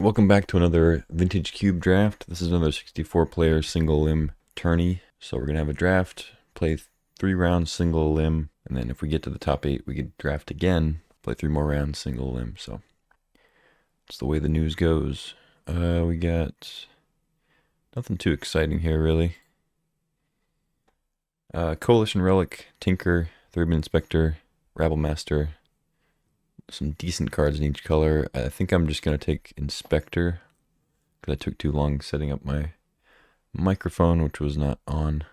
Welcome back to another Vintage Cube draft. This is another 64-player single limb tourney. So we're going to have a draft, play 3 rounds single limb, and then if we get to the top 8, we could draft again, play 3 more rounds single limb. So it's the way the news goes. We got nothing too exciting here, really. Coalition Relic, Tinker, 3-Man Inspector, Rabble Master. Some decent cards in each color. I think I'm just going to take Inspector because I took too long setting up my microphone, which was not on.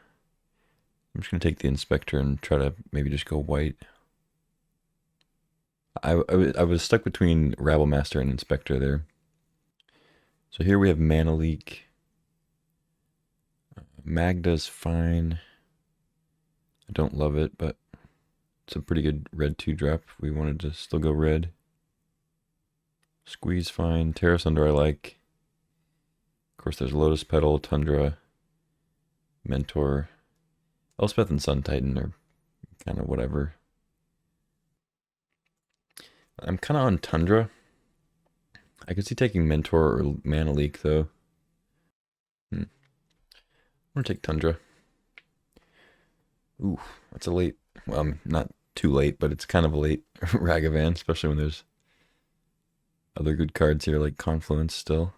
I'm just going to take the Inspector and try to maybe just go white. I was stuck between Rabble Master and Inspector there. So here we have Mana Leak. Magda's fine. I don't love it, but it's a pretty good red 2-drop. We wanted to still go red. Squeeze fine. Terra Sunder I like. Of course, there's Lotus Petal, Tundra, Mentor. Elspeth and Sun Titan are kind of whatever. I'm kind of on Tundra. I could see taking Mentor or Mana Leak, though. I'm going to take Tundra. Ooh, that's a late... Well, not too late, but it's kind of a late Ragavan, especially when there's other good cards here like Confluence still.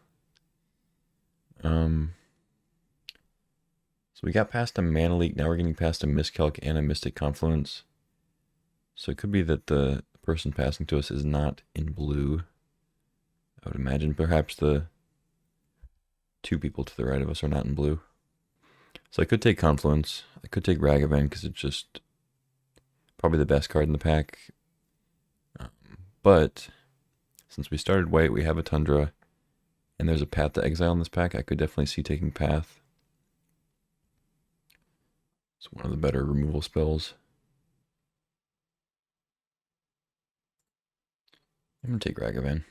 So we got past a Mana Leak, now we're getting past a Miscalc and a Mystic Confluence. So it could be that the person passing to us is not in blue. I would imagine perhaps the 2 people to the right of us are not in blue. So I could take Confluence. I could take Ragavan because it's just probably the best card in the pack. But since we started white, we have a Tundra, and there's a Path to Exile in this pack. I could definitely see taking Path. It's one of the better removal spells. I'm going to take Ragavan.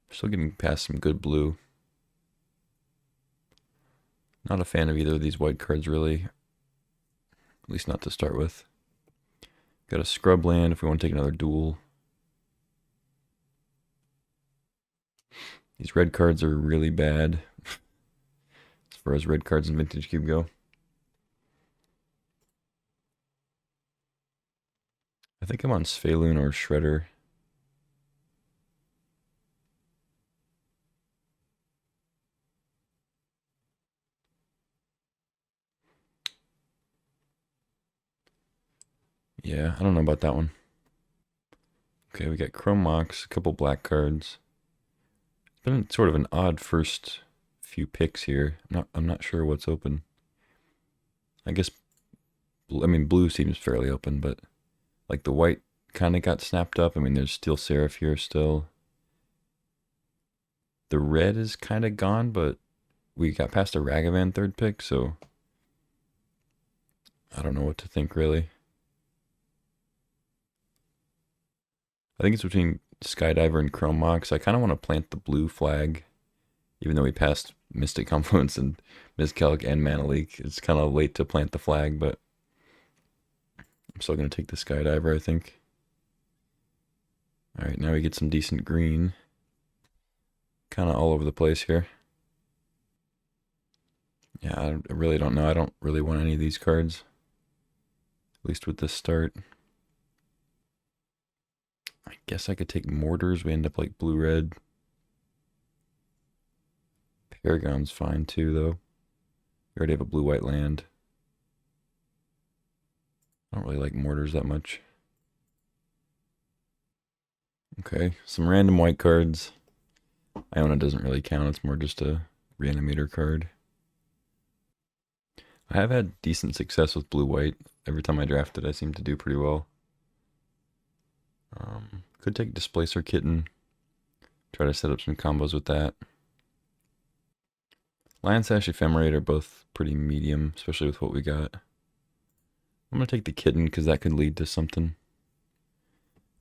Still getting past some good blue. Not a fan of either of these white cards, really. At least not to start with. Got a scrub land if we want to take another duel. These red cards are really bad as far as red cards in Vintage Cube go. I think I'm on Sphaloon or Shredder. Yeah, I don't know about that one. Okay, we got Chrome Mox, a couple black cards. It's been sort of an odd first few picks here. I'm not sure what's open. I guess, blue seems fairly open, but like the white kind of got snapped up. I mean, there's Steel Seraph here still. The red is kind of gone, but we got past a Ragavan 3rd pick, so I don't know what to think really. I think it's between Skydiver and Chrome Mox. I kind of want to plant the blue flag, even though we passed Mystic Confluence and Miscalc and Mana Leak. It's kind of late to plant the flag, but I'm still going to take the Skydiver, I think. Alright, now we get some decent green. Kind of all over the place here. Yeah, I really don't know. I don't really want any of these cards. At least with this start. I guess I could take Mortars. We end up like blue-red. Paragon's fine too, though. We already have a blue-white land. I don't really like Mortars that much. Okay, some random white cards. Iona doesn't really count. It's more just a reanimator card. I have had decent success with blue-white. Every time I drafted, I seem to do pretty well. Could take Displacer Kitten. Try to set up some combos with that. Lion Sash, Ephemerate are both pretty medium, especially with what we got. I'm going to take the Kitten because that could lead to something.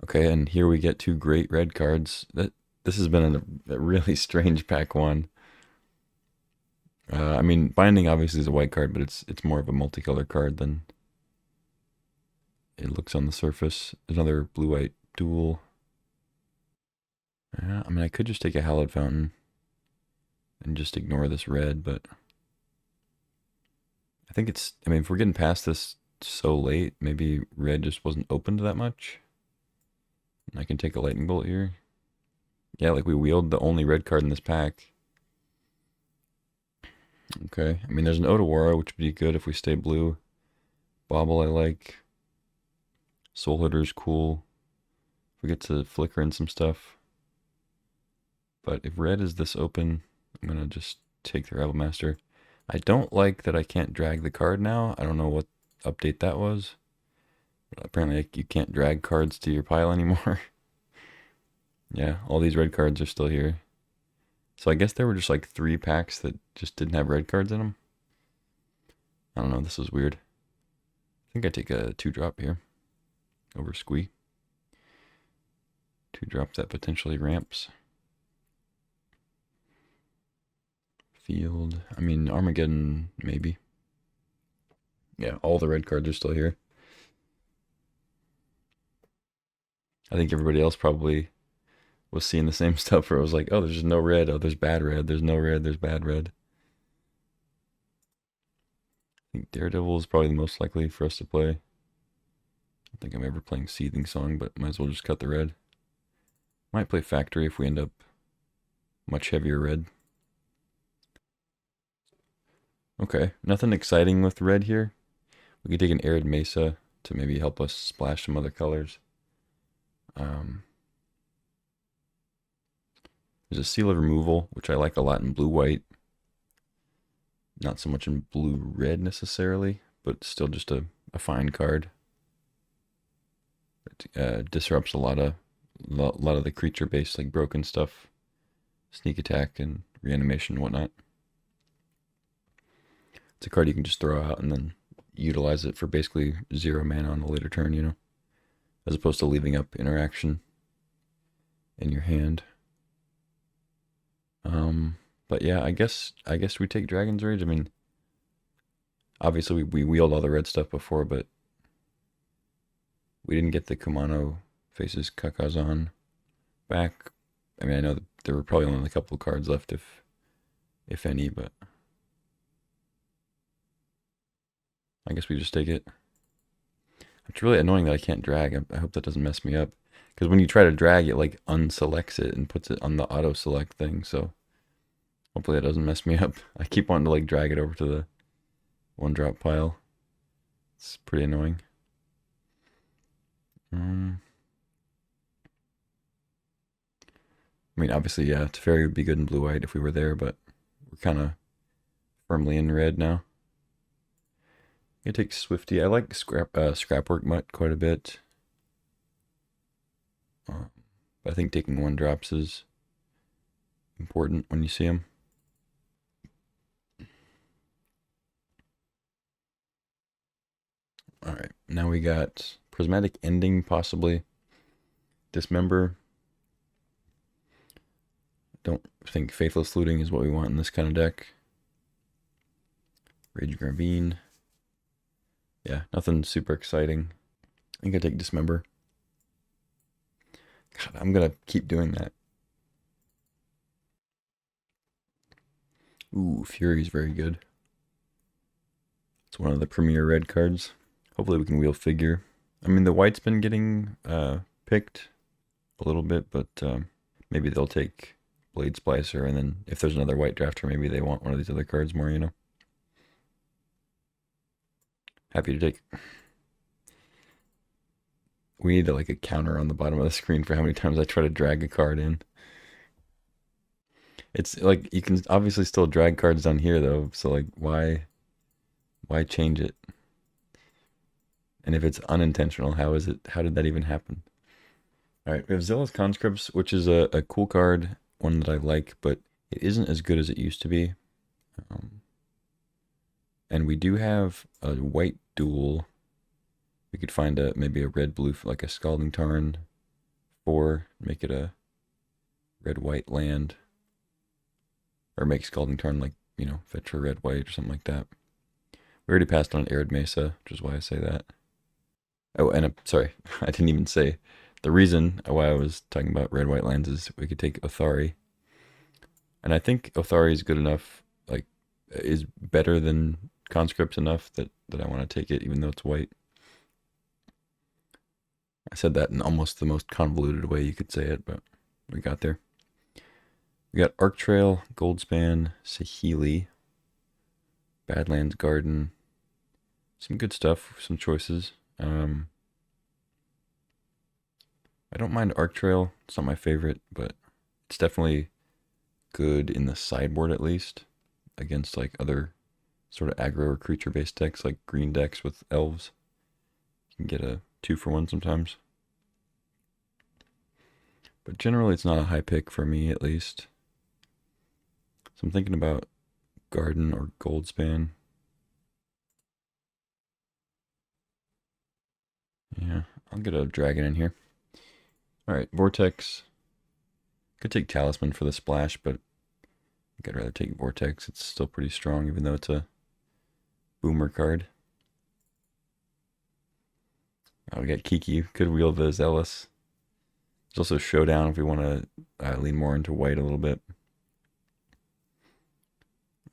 Okay, and here we get 2 great red cards. This has been a really strange pack 1. I mean, Binding obviously is a white card, but it's more of a multicolor card than it looks on the surface. Another blue-white duel. Yeah, I mean, I could just take a Hallowed Fountain and just ignore this red, but I think it's, I mean, if we're getting past this so late, maybe red just wasn't opened that much. And I can take a Lightning Bolt here. Yeah, like we wheeled the only red card in this pack. Okay, I mean, there's an Otawara, which would be good if we stay blue. Bobble, I like. Soul Hitter's cool. If we get to flicker in some stuff. But if red is this open, I'm going to just take the Rebel Master. I don't like that I can't drag the card now. I don't know what update that was. But apparently you can't drag cards to your pile anymore. Yeah, all these red cards are still here. So I guess there were just like 3 packs that just didn't have red cards in them. I don't know, this is weird. I think I take a 2-drop here over Squee. 2-drop that potentially ramps. Field, I mean, Armageddon, maybe. Yeah, all the red cards are still here. I think everybody else probably was seeing the same stuff where it was like, oh, there's just no red. Oh, there's bad red. There's no red. There's bad red. I think Daredevil is probably the most likely for us to play. I don't think I'm ever playing Seething Song, but might as well just cut the red. Might play Factory if we end up much heavier red. Okay, nothing exciting with red here. We could take an Arid Mesa to maybe help us splash some other colors. There's a Seal of Removal, which I like a lot in blue-white. Not so much in blue-red necessarily, but still just a fine card. It disrupts a lot of the creature-based, like broken stuff. Sneak attack and reanimation and whatnot. It's a card you can just throw out and then utilize it for basically 0 mana on a later turn, you know? As opposed to leaving up interaction in your hand. But yeah, I guess we take Dragon's Rage. I mean, obviously we wheeled all the red stuff before, but we didn't get the Kumano faces Kakazan back. I mean, I know that there were probably only a couple of cards left, if any, but I guess we just take it. It's really annoying that I can't drag. I hope that doesn't mess me up. Because when you try to drag, it like unselects it and puts it on the auto select thing. So hopefully that doesn't mess me up. I keep wanting to like drag it over to the 1-drop pile. It's pretty annoying. I mean, obviously, yeah, Teferi would be good in blue-white if we were there, but we're kind of firmly in red now. I'm gonna take Swifty. I like Scrapwork Mutt quite a bit. But I think taking 1-drops is important when you see them. Alright, now we got Prismatic Ending, possibly. Dismember. Don't think Faithless Looting is what we want in this kind of deck. Rage Gravine. Yeah, nothing super exciting. I think I take Dismember. God, I'm gonna keep doing that. Ooh, Fury is very good. It's one of the premier red cards. Hopefully we can wheel Figure. I mean, the white's been getting picked a little bit, but maybe they'll take Blade Splicer, and then if there's another white drafter, maybe they want one of these other cards more, you know? Happy to take. We need like a counter on the bottom of the screen for how many times I try to drag a card in. It's like you can obviously still drag cards down here though, so like why change it? And if it's unintentional, how did that even happen? Alright, we have Zealous Conscripts, which is a cool card, one that I like, but it isn't as good as it used to be. And we do have a white duel. We could find maybe a red-blue, like a Scalding Tarn, or make it a red-white land. Or make Scalding Tarn like, you know, fetch for red-white or something like that. We already passed on Arid Mesa, which is why I say that. Oh, and sorry, I didn't even say The reason why I was talking about red-white lands is we could take Othari. And I think Othari is good enough, like, is better than Conscript enough that I want to take it, even though it's white. I said that in almost the most convoluted way you could say it, but we got there. We got Arc Trail, Goldspan, Saheeli, Badlands Garden. Some good stuff, some choices. I don't mind Arc Trail. It's not my favorite, but it's definitely good in the sideboard at least against like other sort of aggro or creature-based decks like green decks with elves. You can get a 2-for-1 sometimes. But generally it's not a high pick for me at least. So I'm thinking about Garden or Goldspan. Yeah, I'll get a dragon in here. Alright, Vortex. Could take Talisman for the splash, but I think I'd rather take Vortex. It's still pretty strong, even though it's a boomer card. Oh, we got Kiki. Could wield the Zealous. There's also Showdown if we want to lean more into white a little bit.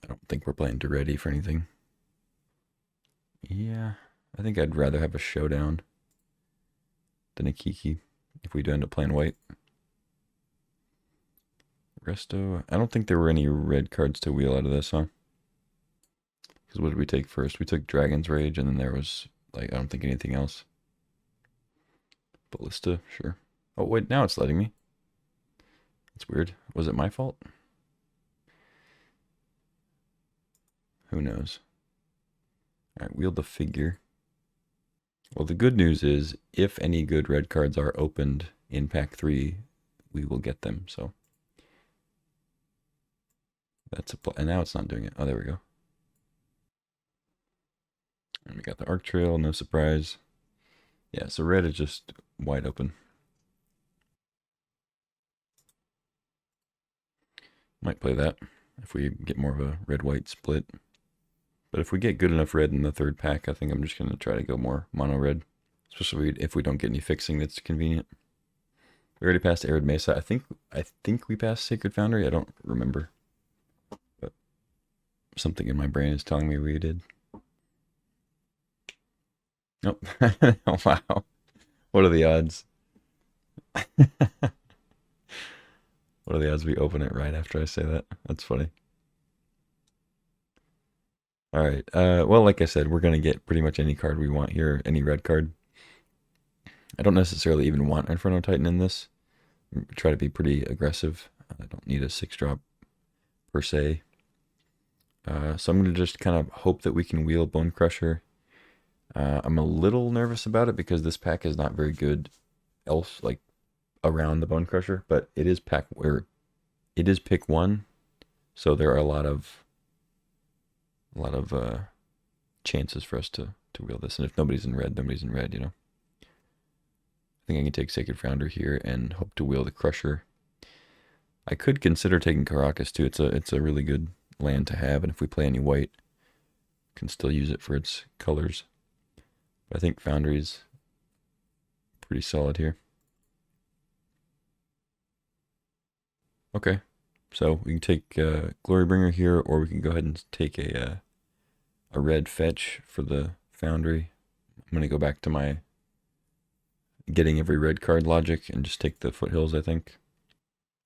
I don't think we're playing Duretti for anything. Yeah, I think I'd rather have a Showdown than a Kiki if we do end up playing white. Resto. I don't think there were any red cards to wheel out of this, huh? Because what did we take first? We took Dragon's Rage, and then there was, like, I don't think anything else. Ballista, sure. Oh, wait, now it's letting me. That's weird. Was it my fault? Who knows? Alright, wield the figure. Well, the good news is, if any good red cards are opened in pack 3, we will get them, so. That's and now it's not doing it. Oh, there we go. And we got the Arc Trail, no surprise. Yeah, so red is just wide open. Might play that if we get more of a red-white split. But if we get good enough red in the third pack, I think I'm just going to try to go more mono-red. Especially if we don't get any fixing that's convenient. We already passed Arid Mesa. I think we passed Sacred Foundry. I don't remember. But something in my brain is telling me we did. Nope. Oh, wow. What are the odds? What are the odds we open it right after I say that? That's funny. All right. Well, like I said, we're going to get pretty much any card we want here, any red card. I don't necessarily even want Inferno Titan in this. Try to be pretty aggressive. I don't need a 6-drop per se. So I'm going to just kind of hope that we can wheel Bone Crusher. I'm a little nervous about it because this pack is not very good else, like, around the Bone Crusher, but it is pack where it is pick 1, so there are a lot of chances for us to wheel this, and if nobody's in red, you know. I think I can take Sacred Founder here and hope to wheel the Crusher. I could consider taking Caracas too. It's a really good land to have, and if we play any white, can still use it for its colors. But I think Foundry's pretty solid here. Okay, so we can take Glorybringer here, or we can go ahead and take a red fetch for the Foundry. I'm going to go back to my getting every red card logic and just take the Foothills, I think.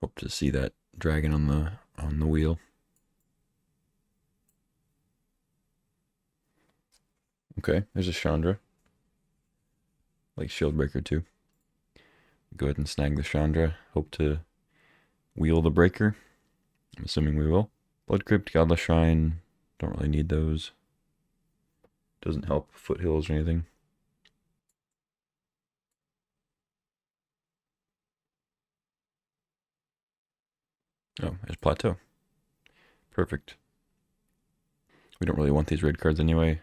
Hope to see that dragon on the wheel. Okay, there's a Chandra. Like Shieldbreaker too. Go ahead and snag the Chandra. Hope to wheel the Breaker. I'm assuming we will. Blood Crypt, Godless Shrine. Don't really need those. Doesn't help Foothills or anything. Oh, there's Plateau. Perfect. We don't really want these red cards anyway.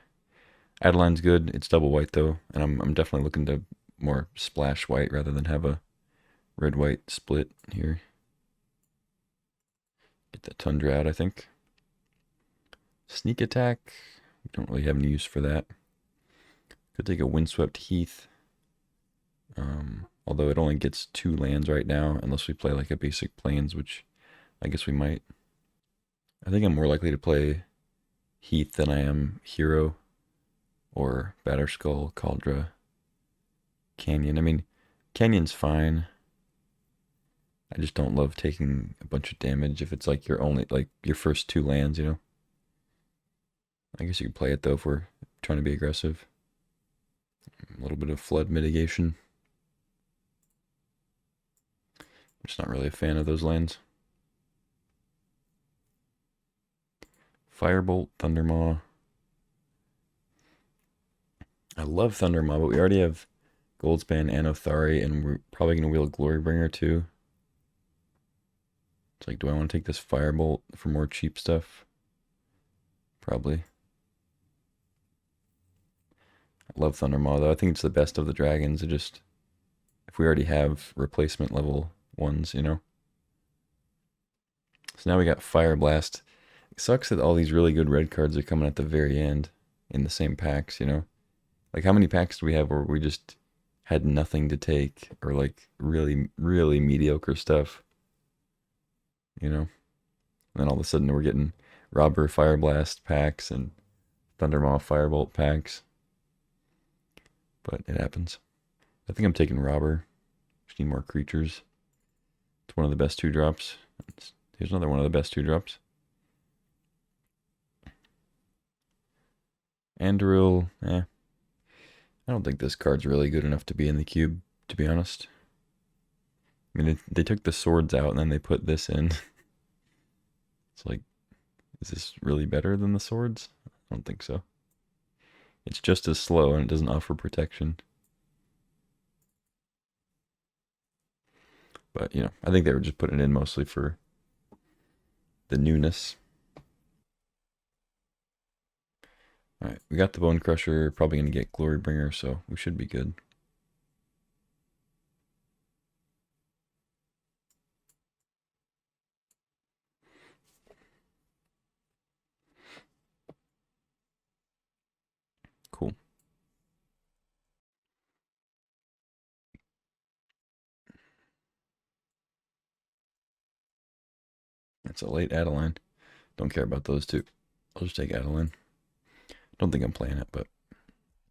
Adeline's good. It's double white though, and I'm definitely looking to more splash white rather than have a red-white split here. Get that Tundra out, I think. Sneak Attack. We don't really have any use for that. Could take a Windswept Heath. Although it only gets 2 lands right now, unless we play like a basic plains, which I guess we might. I think I'm more likely to play Heath than I am Hero or Batterskull, Kaldra, Canyon. I mean, Canyon's fine. I just don't love taking a bunch of damage if it's like your only, like your first 2 lands, you know? I guess you could play it though if we're trying to be aggressive. A little bit of flood mitigation. I'm just not really a fan of those lands. Firebolt, Thundermaw. I love Thundermaw, but we already have Goldspan and Othari, and we're probably going to wheel Glorybringer too. It's like, do I want to take this Firebolt for more cheap stuff? Probably. I love Thundermaw, though. I think it's the best of the dragons. It just, if we already have replacement level ones, you know? So now we got Fire Blast. It sucks that all these really good red cards are coming at the very end in the same packs, you know? Like, how many packs do we have where we just had nothing to take, or like really, really mediocre stuff, you know? And then all of a sudden we're getting Robber Fire Blast packs and Thundermaw Firebolt packs. But it happens. I think I'm taking Robber. Just need more creatures. It's one of the best 2-drops. Here's another one of the best 2-drops. Anduril, I don't think this card's really good enough to be in the cube, to be honest. I mean, they took the swords out and then they put this in. It's like, is this really better than the swords? I don't think so. It's just as slow and it doesn't offer protection. But, you know, I think they were just putting it in mostly for the newness. Alright, we got the Bone Crusher, probably going to get Glorybringer, so we should be good. Cool. That's a late Adeline. Don't care about those two. I'll just take Adeline. Don't think I'm playing it, but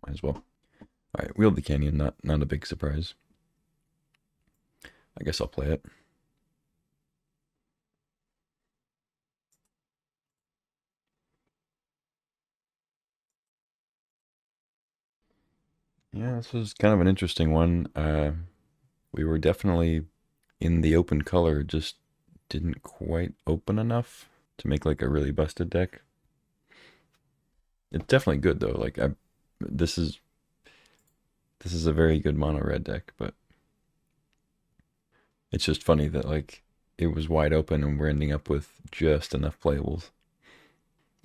might as well. Alright, Wield the Canyon, not a big surprise. I guess I'll play it. Yeah, this was kind of an interesting one. We were definitely in the open color, just didn't quite open enough to make like a really busted deck. It's definitely good though. Like this is a very good mono red deck, but it's just funny that like it was wide open and we're ending up with just enough playables,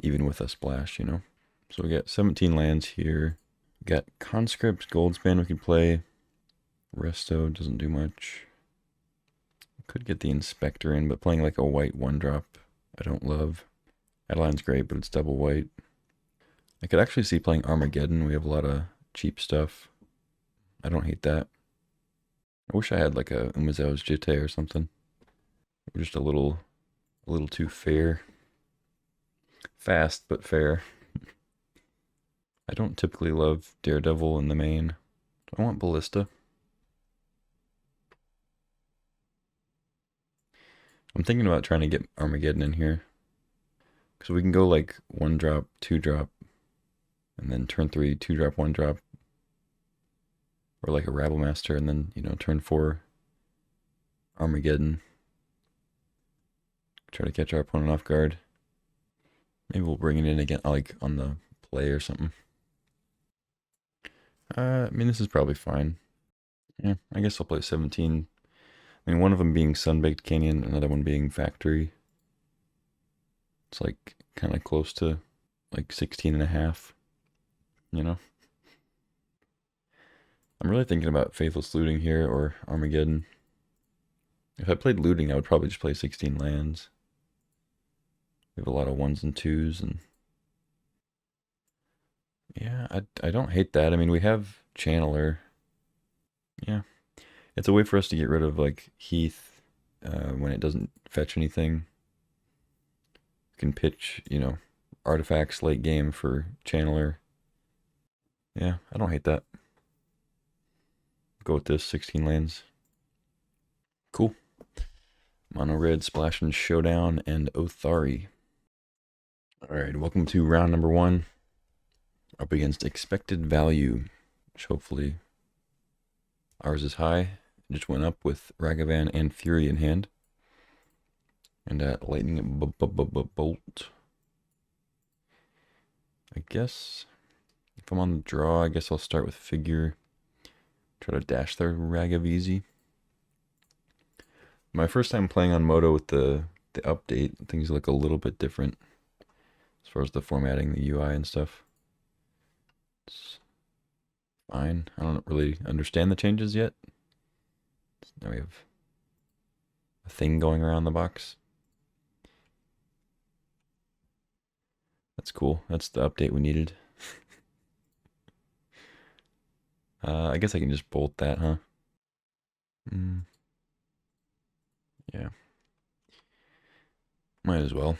even with a splash, you know. So we got 17 lands here. We got Conscript, Goldspan we can play. Resto doesn't do much. Could get the Inspector in, but playing like a white 1-drop I don't love. Adeline's great, but it's double white. I could actually see playing Armageddon. We have a lot of cheap stuff. I don't hate that. I wish I had like a Umezao's Jitte or something. We're just a little too fair. Fast, but fair. I don't typically love Daredevil in the main. I want Ballista. I'm thinking about trying to get Armageddon in here. Because we can go like 1-drop, 2-drop, and then turn 3, 2-drop, 1-drop. Or like a Rabble Master, and then, you know, turn 4, Armageddon. Try to catch our opponent off guard. Maybe we'll bring it in again, like on the play or something. I mean, this is probably fine. Yeah, I guess I'll play 17. I mean, one of them being Sunbaked Canyon, another one being Factory. It's like kind of close to like 16 and a half, you know? I'm really thinking about Faithless Looting here or Armageddon. If I played Looting, I would probably just play 16 lands. We have a lot of 1s and 2s, and yeah, I don't hate that. I mean, we have Channeler. Yeah. It's a way for us to get rid of like Heath when it doesn't fetch anything. You can pitch, artifacts late game for Channeler. Yeah, I don't hate that. Go with this, 16 lands. Cool. Mono Red, Splash and Showdown, and Othari. Alright, welcome to round number 1. Up against Expected Value, which hopefully ours is high. It just went up with Ragavan and Fury in hand. And Lightning Bolt. I guess if I'm on the draw, I guess I'll start with Figure. Try to dash their Ragaveezy. My first time playing on Moto with the update, things look a little bit different as far as the formatting, the UI and stuff. It's fine. I don't really understand the changes yet. Now we have a thing going around the box. That's cool. That's the update we needed. I guess I can just bolt that, huh? Yeah. Might as well.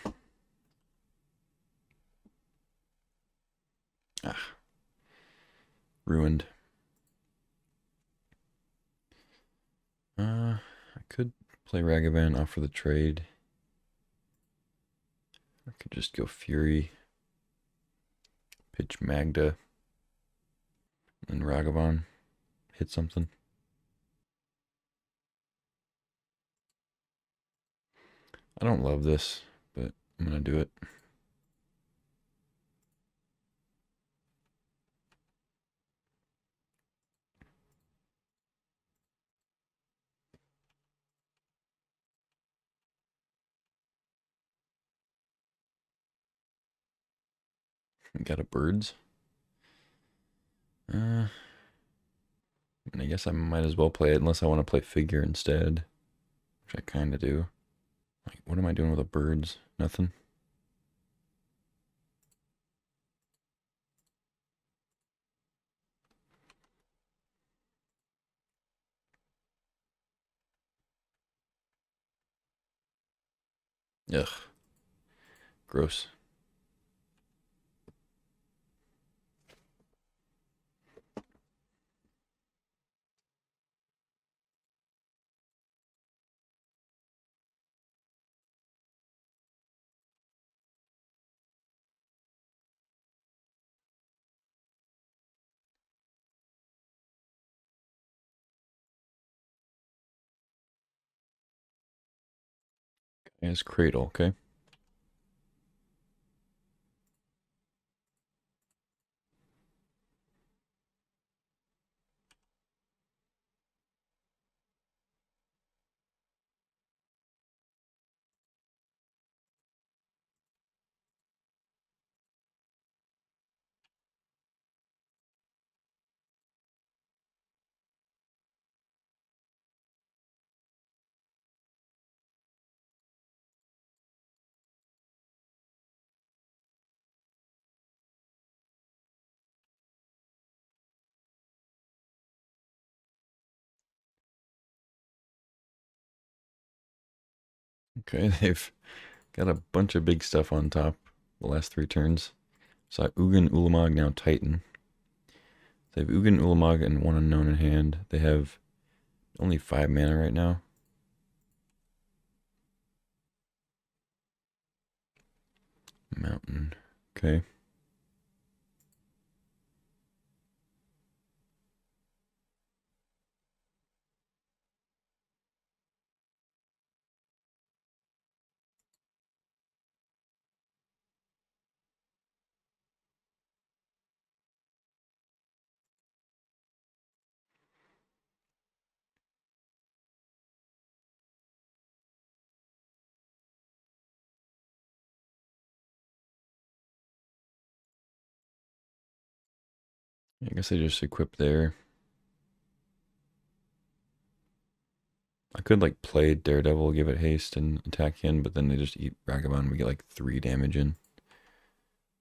Ruined. I could play Ragavan off for the trade. I could just go Fury. Pitch Magda. And Ragavan. Hit something. I don't love this, but I'm gonna do it. We got a birds. I guess I might as well play it unless I want to play Figure instead, which I kind of do. Like, what am I doing with the birds? Nothing. Ugh. Gross. It's Cradle, okay? Okay, they've got a bunch of big stuff on top the last 3 turns. So Ugin, Ulamog, now Titan. They have Ugin, Ulamog, and 1 unknown in hand. They have only 5 mana right now. Mountain. Okay. I guess I just equip there. I could like play Daredevil, give it haste, and attack in, but then they just eat Ragavan. We get like 3 damage in.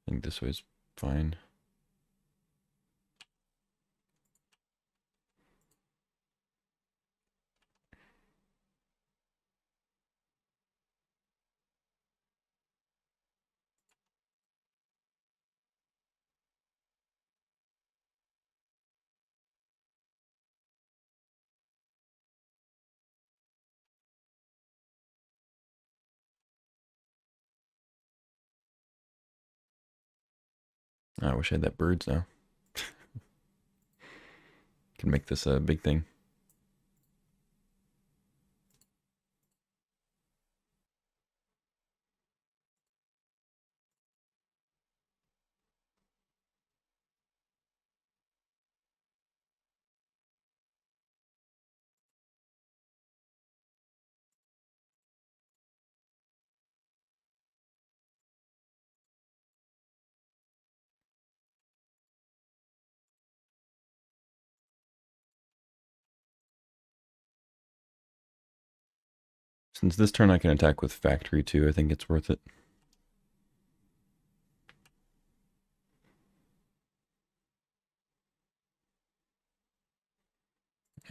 I think this way's fine. I wish I had that birds now. Can make this a big thing. Since this turn I can attack with factory too, I think it's worth it.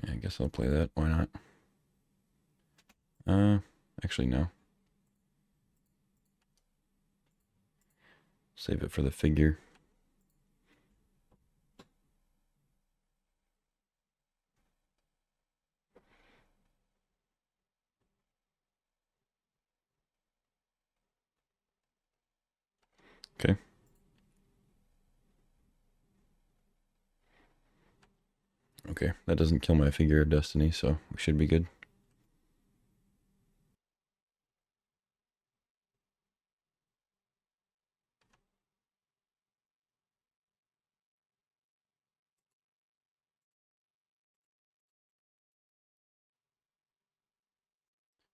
Yeah, I guess I'll play that. Why not? Actually no. Save it for the figure. Okay. Okay, that doesn't kill my figure of destiny, so we should be good.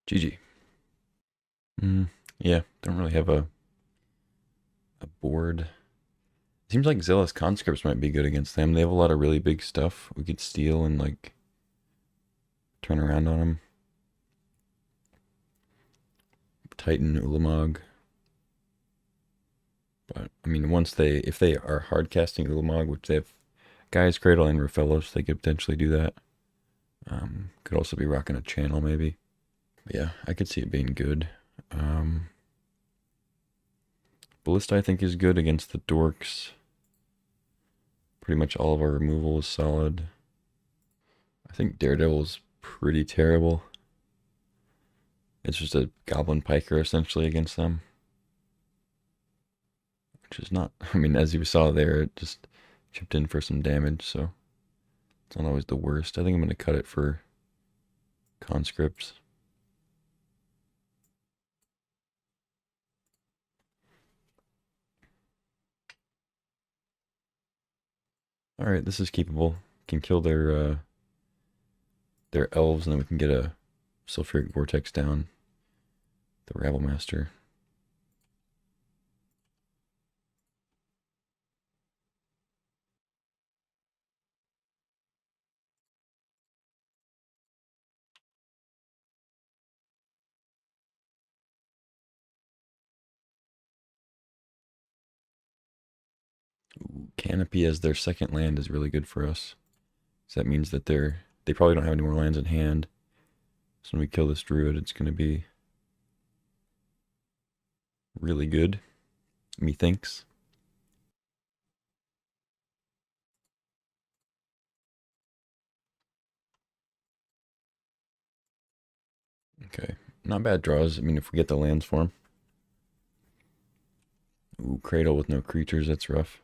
GG. Yeah, don't really have a board. Seems like Zealous Conscripts might be good against them. They have a lot of really big stuff we could steal and like turn around on them. Titan Ulamog. But I mean, if they are hard casting Ulamog, which they have Gaia's Cradle and Raphellos, they could potentially do that. Could also be rocking a channel maybe. But yeah, I could see it being good. Ballista I think is good against the dorks. Pretty much all of our removal is solid. I think Daredevil is pretty terrible. It's just a Goblin Piker essentially against them. Which is not, I mean, as you saw there, it just chipped in for some damage, so it's not always the worst. I think I'm going to cut it for conscripts. Alright, this is keepable. Can kill their elves, and then we can get a Sulfuric Vortex down. The Rabblemaster. Ooh, Canopy as their second land is really good for us. So that means that they probably don't have any more lands in hand. So when we kill this druid, it's going to be really good, methinks. Okay, not bad draws. I mean, if we get the lands for him. Ooh, Cradle with no creatures, that's rough.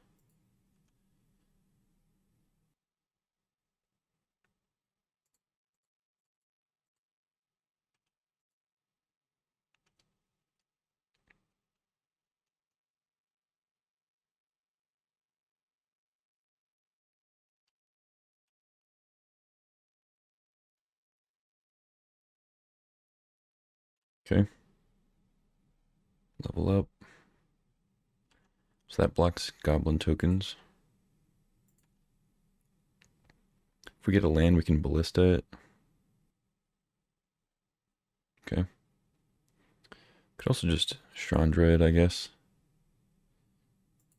Okay. Level up. So that blocks goblin tokens. If we get a land, we can ballista it. Okay. Could also just Chandra it, I guess.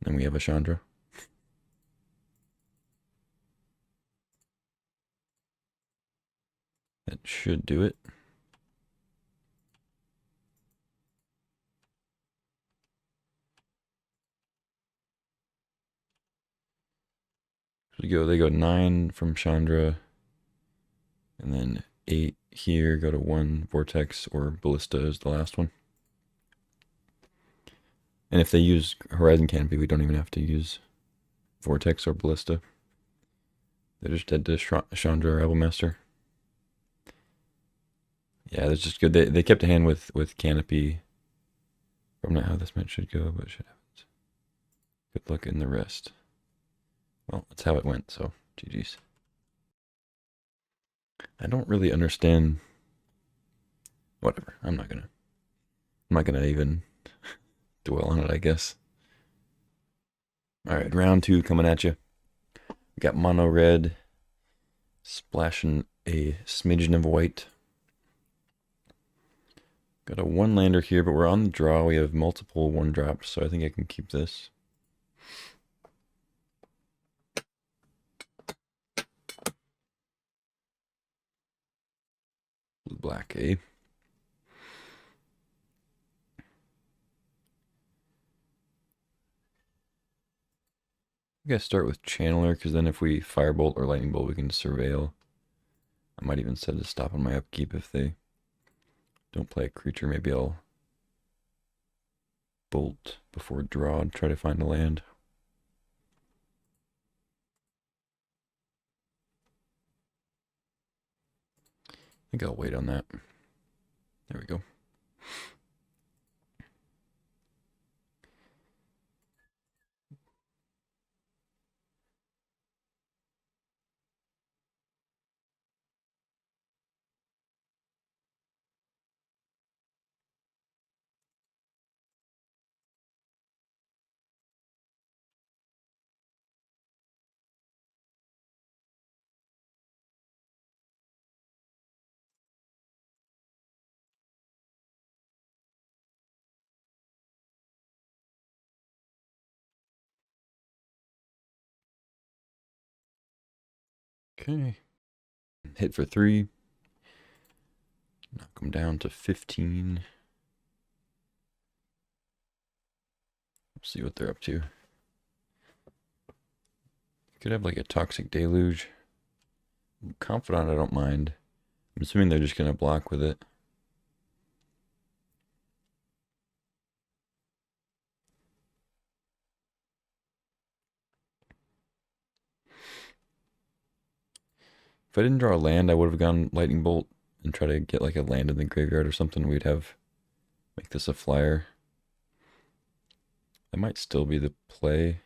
Then we have a Chandra. That should do it. So they go 9 from Chandra, and then 8 here, go to 1 Vortex, or Ballista is the last one. And if they use Horizon Canopy, we don't even have to use Vortex or Ballista. They just dead to Chandra Rebelmaster. Yeah, that's just good. They kept a hand with Canopy. Probably not how this match should go, but should have it. Good luck in the rest. Well, that's how it went, so GG's. I don't really understand. Whatever. I'm not gonna even dwell on it, I guess. Alright, round 2 coming at you. We got mono red splashing a smidgen of white. Got a 1-lander here, but we're on the draw. We have multiple 1-drops, so I think I can keep this. Blue black, eh? We gotta start with Channeler, because then if we Firebolt or Lightning Bolt, we can Surveil. I might even set a stop on my upkeep if they don't play a creature. Maybe I'll Bolt before draw and try to find a land. I think I'll wait on that. There we go. Okay. Hit for 3. Knock them down to 15. Let's see what they're up to. Could have like a Toxic Deluge. Confidant, I don't mind. I'm assuming they're just going to block with it. If I didn't draw a land, I would have gone Lightning Bolt and try to get like a land in the graveyard or something. We'd have, make this a flyer. That might still be the play.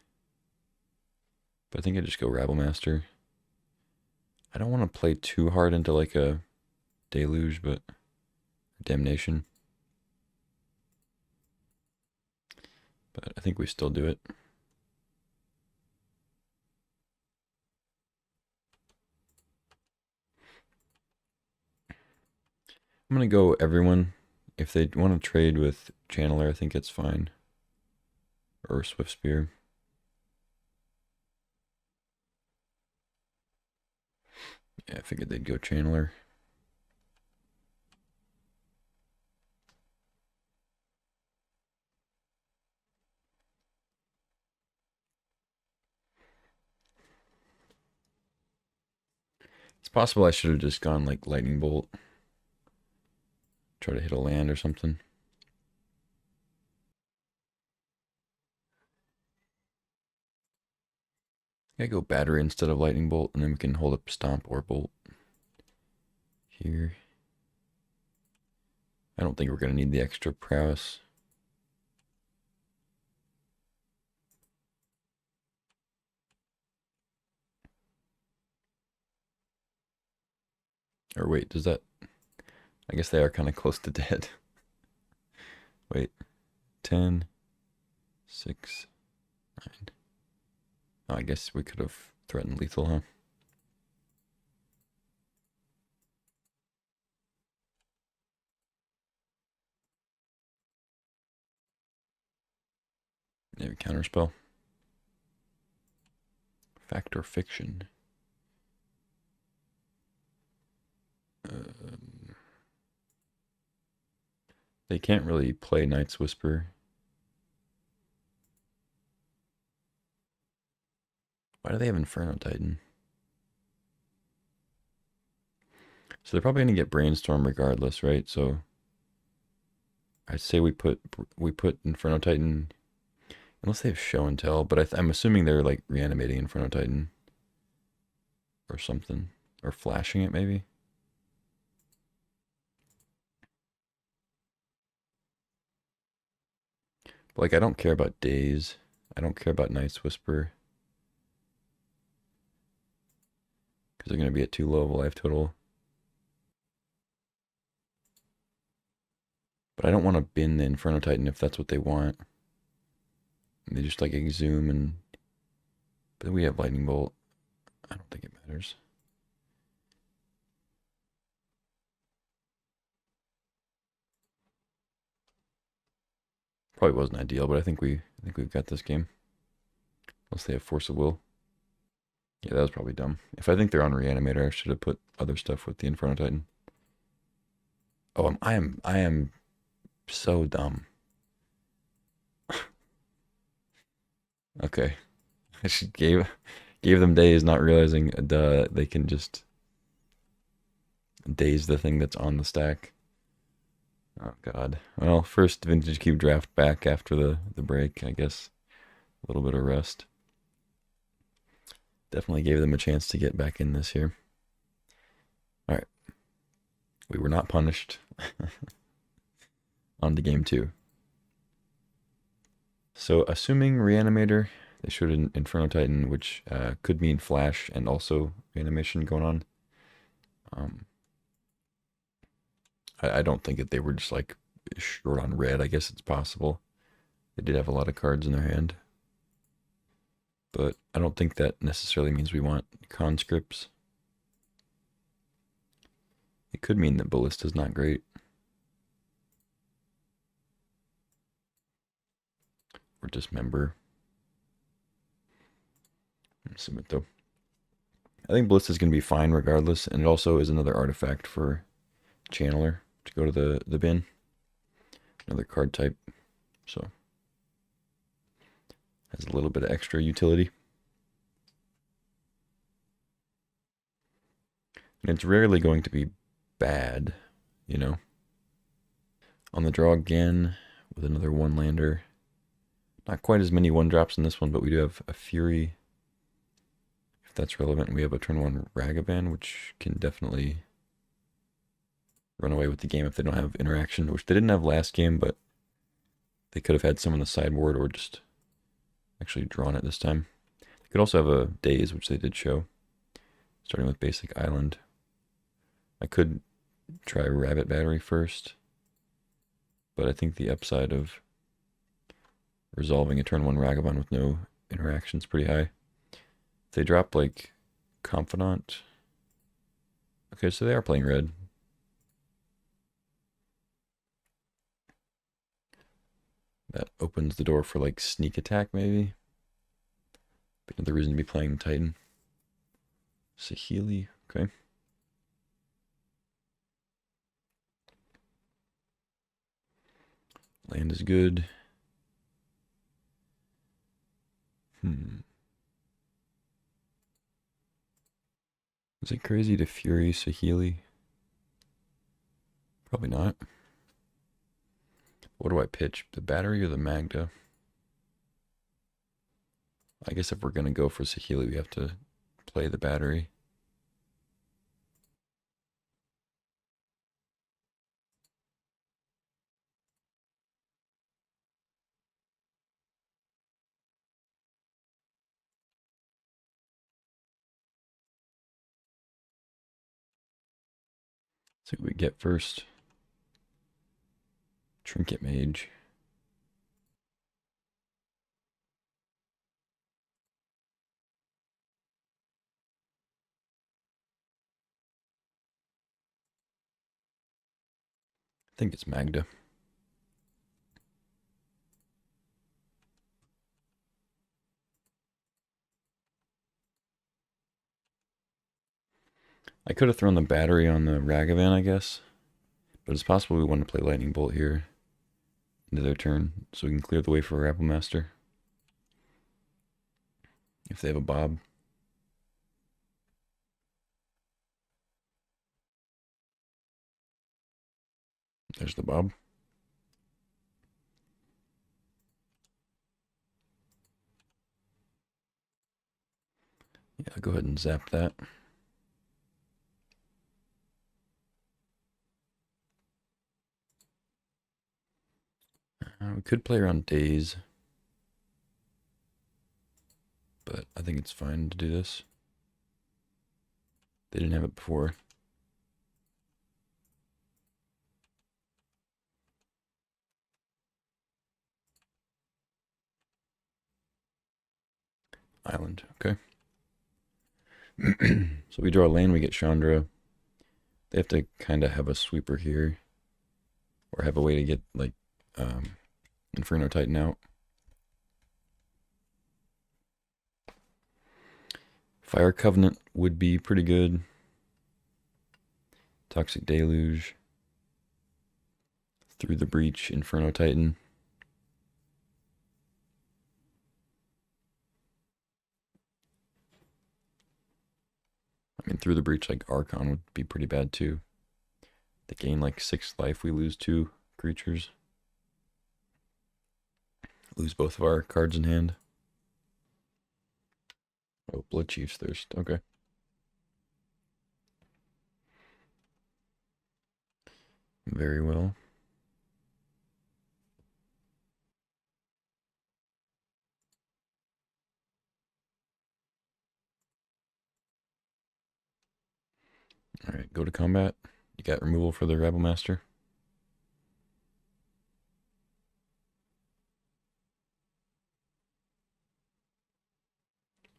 But I think I just go Rabblemaster. I don't want to play too hard into like a Deluge, but Damnation. But I think we still do it. I'm going to go everyone. If they want to trade with Channeler, I think it's fine. Or Swift Spear. Yeah, I figured they'd go Channeler. It's possible I should have just gone like Lightning Bolt. Try to hit a land or something. I go Battery instead of Lightning Bolt, and then we can hold up Stomp or Bolt. Here. I don't think we're going to need the extra prowess. Or wait, does that... I guess they are kind of close to dead. Wait. 10, 6, 9. Oh, I guess we could have threatened lethal, huh? Maybe counterspell. Fact or fiction. They can't really play Knight's Whisper. Why do they have Inferno Titan? So they're probably going to get Brainstorm regardless, right? So I'd say we put Inferno Titan Unless they have show and tell, but I'm assuming they're like reanimating Inferno Titan or something. Or flashing it maybe. But like I don't care about Days. I don't care about Night's Whisper. Because they're going to be at too low of a life total. But I don't want to bin the Inferno Titan if that's what they want. And they just like exhume and... But then we have Lightning Bolt. I don't think it matters. Probably wasn't ideal, but I think we've got this game. Unless they have Force of Will. Yeah, that was probably dumb. If I think they're on Reanimator, I should have put other stuff with the Inferno Titan. Oh, I am so dumb. Okay. I should gave them Days, not realizing they can just Daze the thing that's on the stack. Oh god. Well, first Vintage Cube draft back after the break, I guess. A little bit of rest. Definitely gave them a chance to get back in this year. Alright. We were not punished. On to game 2. So, assuming Reanimator, they showed an Inferno Titan, which could mean Flash and also Reanimation going on. I don't think that they were just like short on red. I guess it's possible. They did have a lot of cards in their hand. But I don't think that necessarily means we want conscripts. It could mean that Ballista's not great. Or Dismember. Submit though. I think Ballista's going to be fine regardless, and it also is another artifact for Channeler to go to the bin. Another card type. So has a little bit of extra utility. And it's rarely going to be bad, you know. On the draw again with another one lander. Not quite as many one drops in this one, but we do have a Fury. If that's relevant, we have a turn 1 Ragavan, which can definitely run away with the game if they don't have interaction, which they didn't have last game, but they could have had some on the sideboard or just actually drawn it this time. They could also have a Daze, which they did show, starting with basic Island. I could try Rabbit Battery first, but I think the upside of resolving a turn 1 Ragavan with no interaction is pretty high. If they drop like Confidant. Okay, so they are playing red. That opens the door for like sneak attack maybe. Another reason to be playing Titan. Saheeli, okay. Land is good. Is it crazy to Fury Saheeli? Probably not. What do I pitch? The battery or the Magda? I guess if we're going to go for Saheeli, we have to play the battery. See what we get first. Trinket Mage. I think it's Magda. I could have thrown the battery on the Ragavan, I guess. But it's possible we want to play Lightning Bolt here into their turn, so we can clear the way for Rabble Master. If they have a Bob. There's the Bob. Yeah, I'll go ahead and zap that. We could play around days, but I think it's fine to do this. They didn't have it before. Island, okay. So we draw a lane, we get Chandra. They have to kind of have a sweeper here, or have a way to get like Inferno Titan out. Fire Covenant would be pretty good. Toxic Deluge. Through the Breach, Inferno Titan. I mean, Through the Breach, like Archon would be pretty bad too. They gain like 6 life, we lose 2 creatures. Lose both of our cards in hand. Oh, Blood Chief's Thirst, okay. Very well. Alright, go to combat. You got removal for the Rebel Master.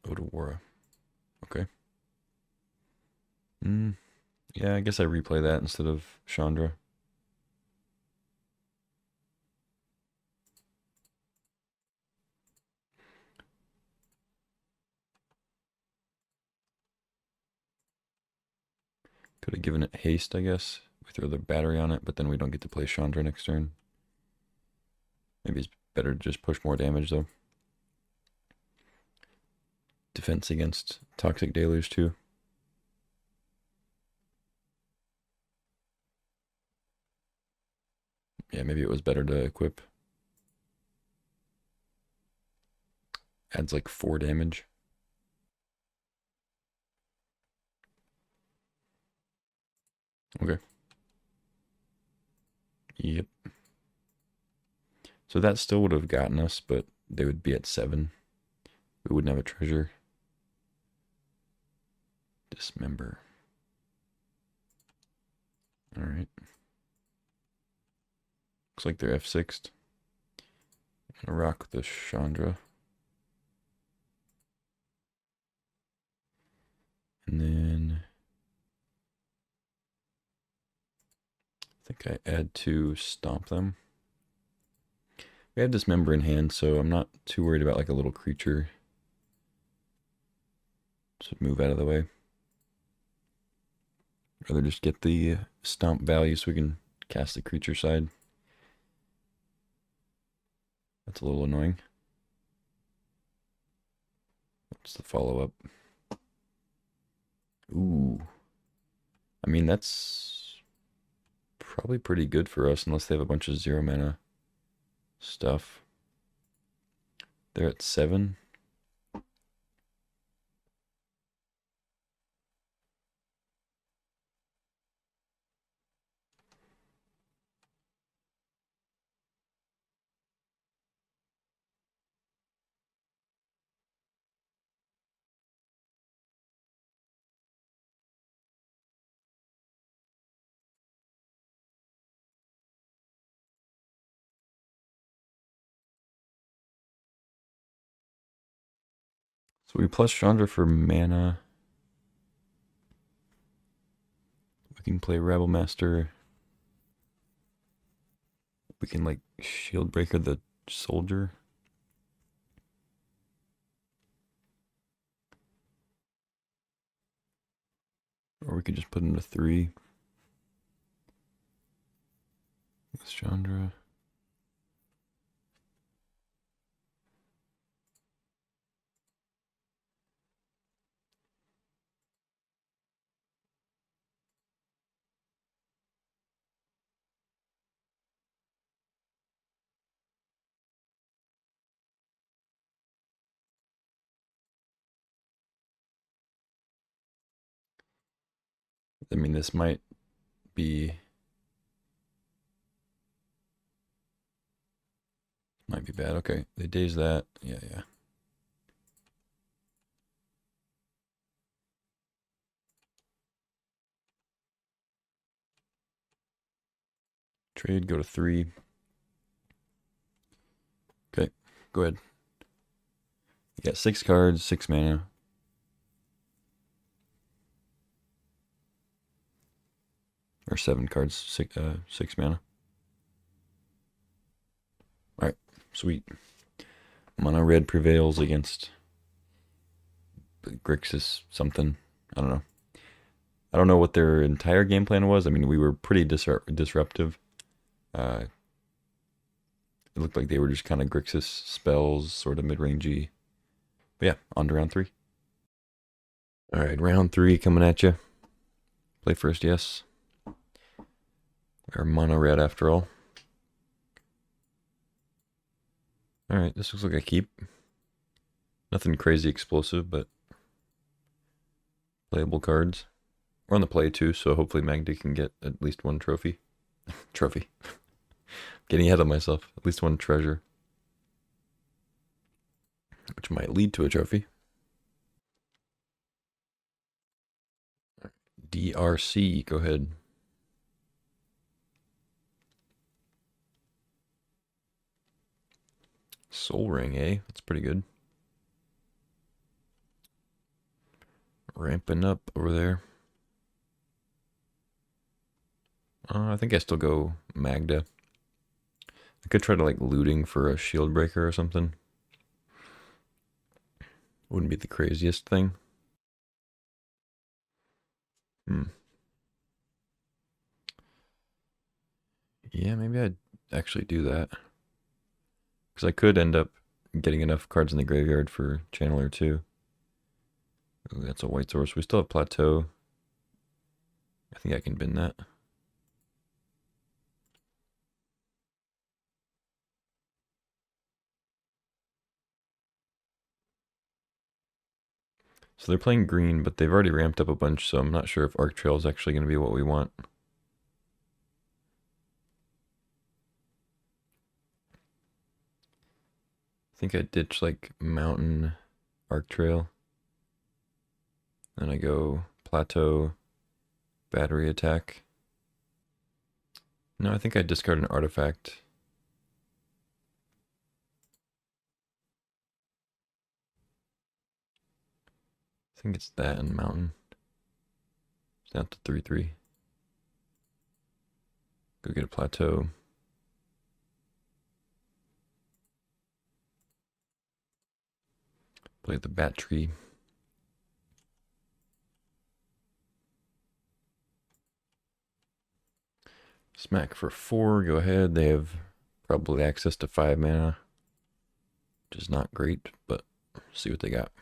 Odawara. Okay. Yeah, I guess I replay that instead of Chandra. Could have given it haste, I guess. We throw the battery on it, but then we don't get to play Chandra next turn. Maybe it's better to just push more damage, though. Defense against Toxic Deluge, too. Yeah, maybe it was better to equip. Adds like 4 damage. Okay. Yep. So that still would have gotten us, but they would be at 7. We wouldn't have a treasure. Dismember. Alright. Looks like they're F6'd. Gonna rock the Chandra. And then I think I add to stomp them. We have Dismember in hand, so I'm not too worried about like a little creature. Just move out of the way. Rather just get the stomp value so we can cast the creature side. That's a little annoying. What's the follow-up? Ooh. I mean, that's probably pretty good for us unless they have a bunch of 0 mana stuff. They're at 7. So we plus Chandra for mana. We can play Rebel Master. We can like Shield Breaker the soldier. Or we could just put him to 3. With Chandra. I mean, this might be bad. Okay, they daze that. Yeah, yeah. Trade, go to 3. Okay, go ahead. You got 6 cards, 6 mana. Or 7 cards, 6 mana. Alright, sweet. Mono red prevails against Grixis something. I don't know. I don't know what their entire game plan was. I mean, we were pretty disruptive. It looked like they were just kind of Grixis spells, sort of mid-rangey. But yeah, on to round 3. Alright, round 3 coming at you. Play first, yes. Our mono red after all. Alright, this looks like a keep. Nothing crazy explosive, but playable cards. We're on the play too, so hopefully Magda can get at least 1 trophy. Trophy. Getting ahead of myself. At least 1 treasure. Which might lead to a trophy. DRC, go ahead. Soul Ring, eh? That's pretty good. Ramping up over there. I think I still go Magda. I could try to like looting for a shield breaker or something. Wouldn't be the craziest thing. Yeah, maybe I'd actually do that. Because I could end up getting enough cards in the graveyard for Channeler too. Ooh, that's a white source. We still have Plateau. I think I can bin that. So they're playing green, but they've already ramped up a bunch, so I'm not sure if Arc Trail is actually going to be what we want. I think I ditch like Mountain Arc Trail. Then I go Plateau, Battery Attack. No, I think I discard an artifact. I think it's that and Mountain. It's down to 3/3. Go get a Plateau. Play the Bat Tree. Smack for 4. Go ahead. They have probably access to 5 mana, which is not great, but see what they got.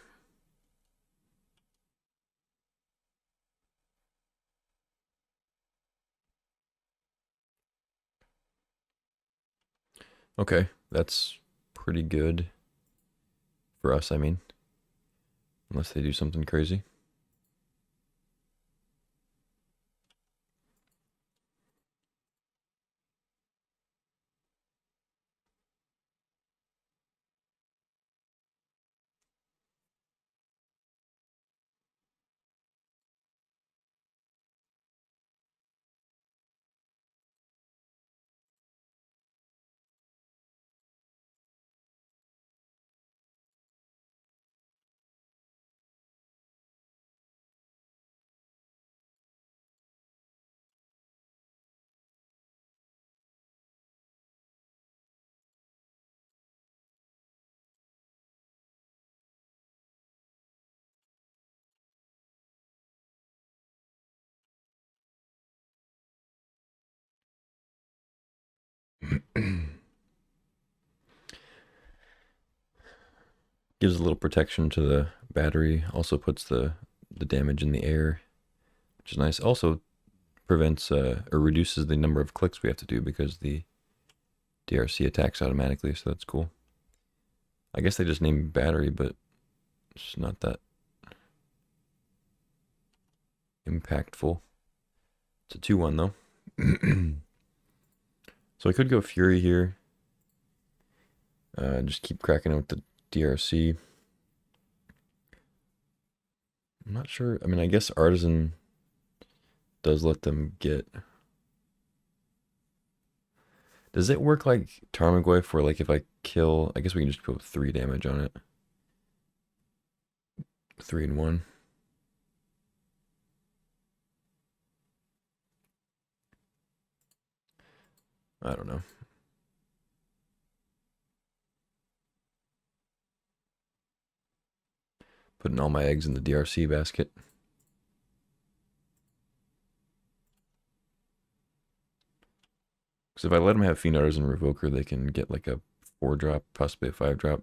Okay, that's pretty good for us, I mean. Unless they do something crazy. Gives a little protection to the battery. Also puts the damage in the air, which is nice. Also prevents or reduces the number of clicks we have to do because the DRC attacks automatically, so that's cool. I guess they just named battery, but it's not that impactful. It's a 2-1 though. So I could go Fury here. Just keep cracking out the DRC. I'm not sure. I mean, I guess Artisan does let them get. Does it work like Tarmogoyf where like if I kill, I guess we can just put 3 damage on it. 3 and 1. I don't know. Putting all my eggs in the DRC basket. Because if I let them have Fiend Artisan Revoker, they can get like a 4-drop, possibly a 5-drop.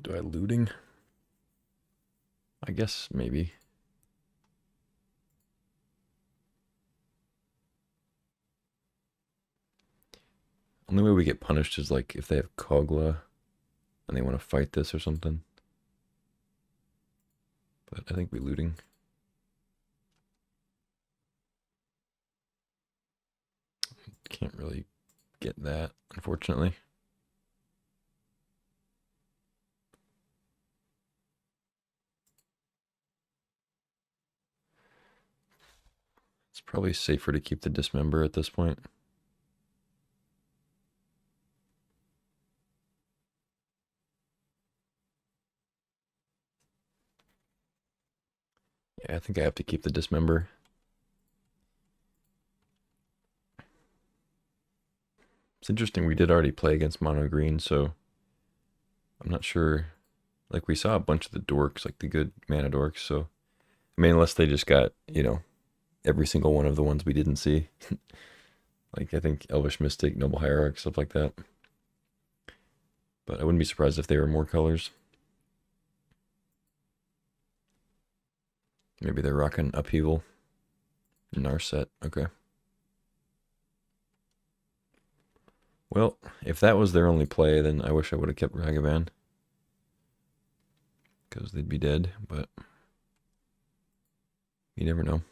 Do I looting? I guess maybe. Only way we get punished is like if they have Kogla and they want to fight this or something. But I think we looting. Can't really get that, unfortunately. It's probably safer to keep the Dismember at this point. Yeah, I think I have to keep the Dismember. It's interesting, we did already play against Mono Green, so I'm not sure. Like, we saw a bunch of the dorks, like the good mana dorks, so I mean, unless they just got, you know, every single one of the ones we didn't see. Like, I think Elvish Mystic, Noble Hierarch, stuff like that. But I wouldn't be surprised if they were more colors. Maybe they're rocking Upheaval. Narset, okay. Well, if that was their only play, then I wish I would have kept Ragavan. Because they'd be dead, but you never know.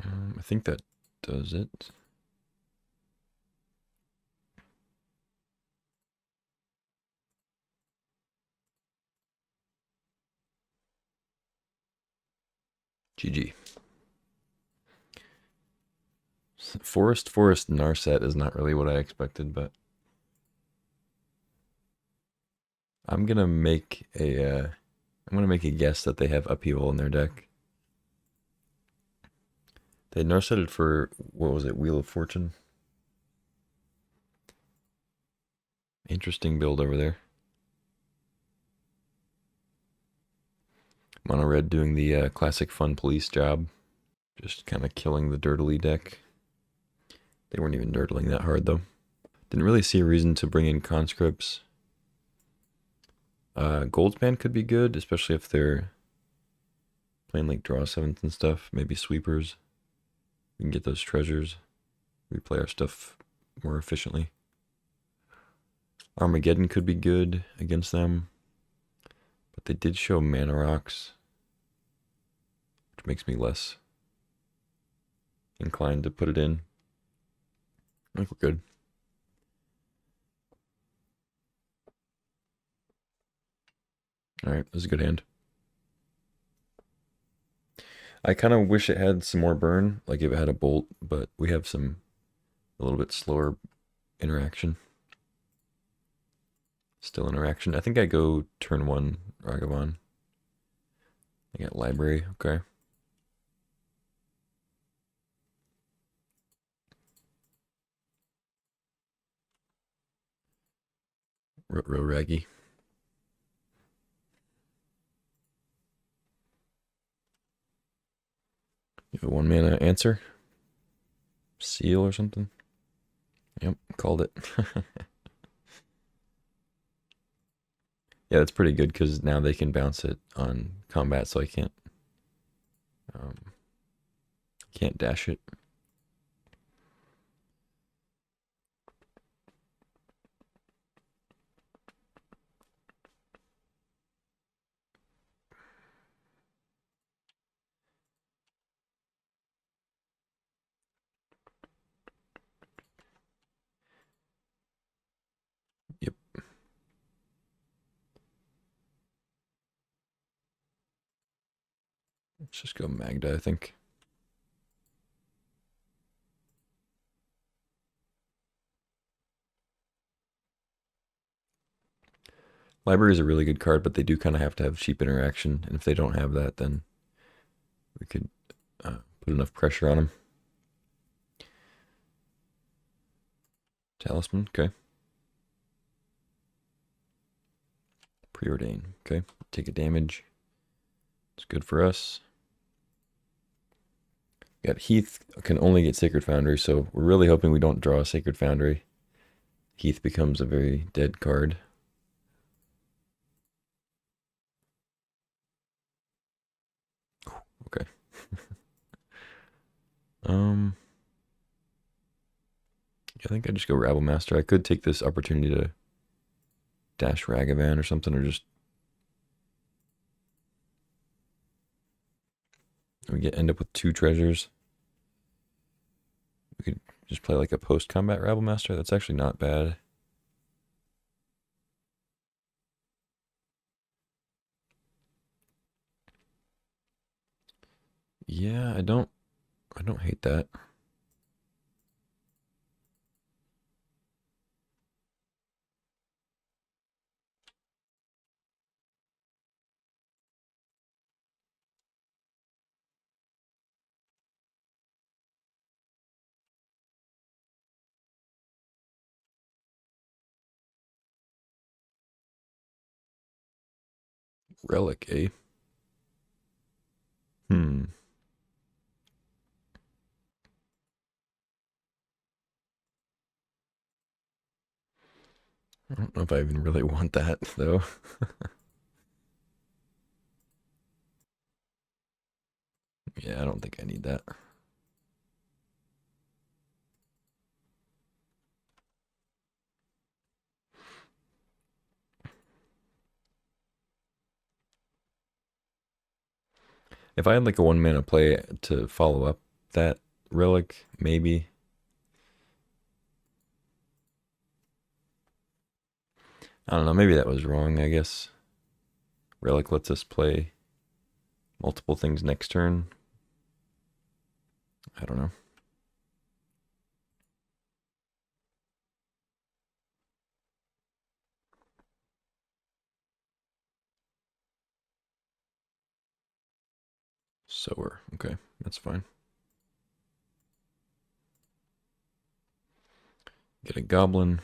I think that does it. GG. Forest Narset is not really what I expected, but I'm gonna make a guess that they have Upheaval in their deck. They Narsetted for, what was it, Wheel of Fortune? Interesting build over there. Mono Red doing the classic fun police job. Just kind of killing the Dirtly deck. They weren't even dirtling that hard, though. Didn't really see a reason to bring in conscripts. Goldspan could be good, especially if they're playing like draw 7th and stuff. Maybe sweepers. We can get those treasures. We play our stuff more efficiently. Armageddon could be good against them. But they did show Mana Rocks, which makes me less inclined to put it in. I think we're good. Alright, this is a good hand. I kind of wish it had some more burn, like if it had a bolt, but we have a little bit slower interaction. Still interaction. I think I go turn 1 Ragavan. I got library, okay. Raggy. You have a 1 mana answer? Seal or something? Yep, called it. Yeah, that's pretty good because now they can bounce it on combat, so I um, can't dash it. Yep. Let's just go Magda, I think. Library is a really good card, but they do kind of have to have cheap interaction, and if they don't have that, then we could put enough pressure on them. Talisman, okay. Preordain, okay. Take a damage. It's good for us. Got Heath can only get Sacred Foundry, so we're really hoping we don't draw a Sacred Foundry. Heath becomes a very dead card. Okay. I think I just go Rabble Master. I could take this opportunity to dash Ragavan or something, or just end up with 2 treasures. We could just play like a post-combat Rabble Master. That's actually not bad. Yeah, I don't hate that. Relic, eh? Hmm. I don't know if I even really want that, though. Yeah, I don't think I need that. If I had like a 1 mana play to follow up that Relic, maybe. I don't know, maybe that was wrong, I guess. Relic lets us play multiple things next turn. I don't know. Sower, okay, that's fine. Get a Goblin.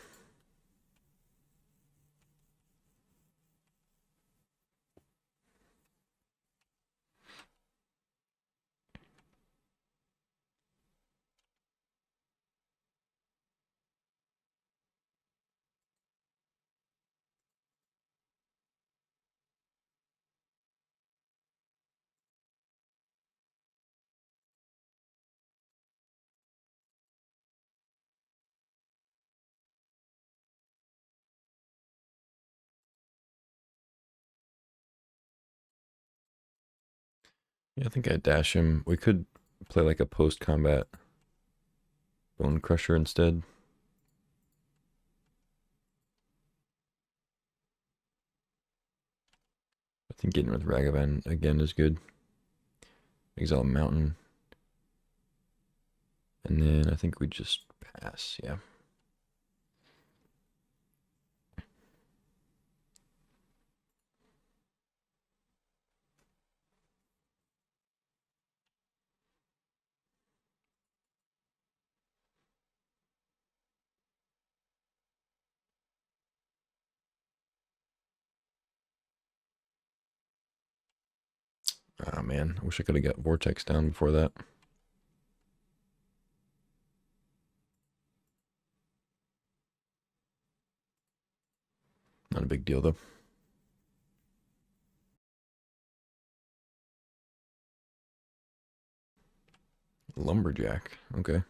Yeah, I think I dash him. We could play like a post-combat Bone Crusher instead. I think getting with Ragavan again is good. Exile Mountain. And then I think we just pass, yeah. Ah, man, I wish I could have got Vortex down before that. Not a big deal, though. Lumberjack. Okay.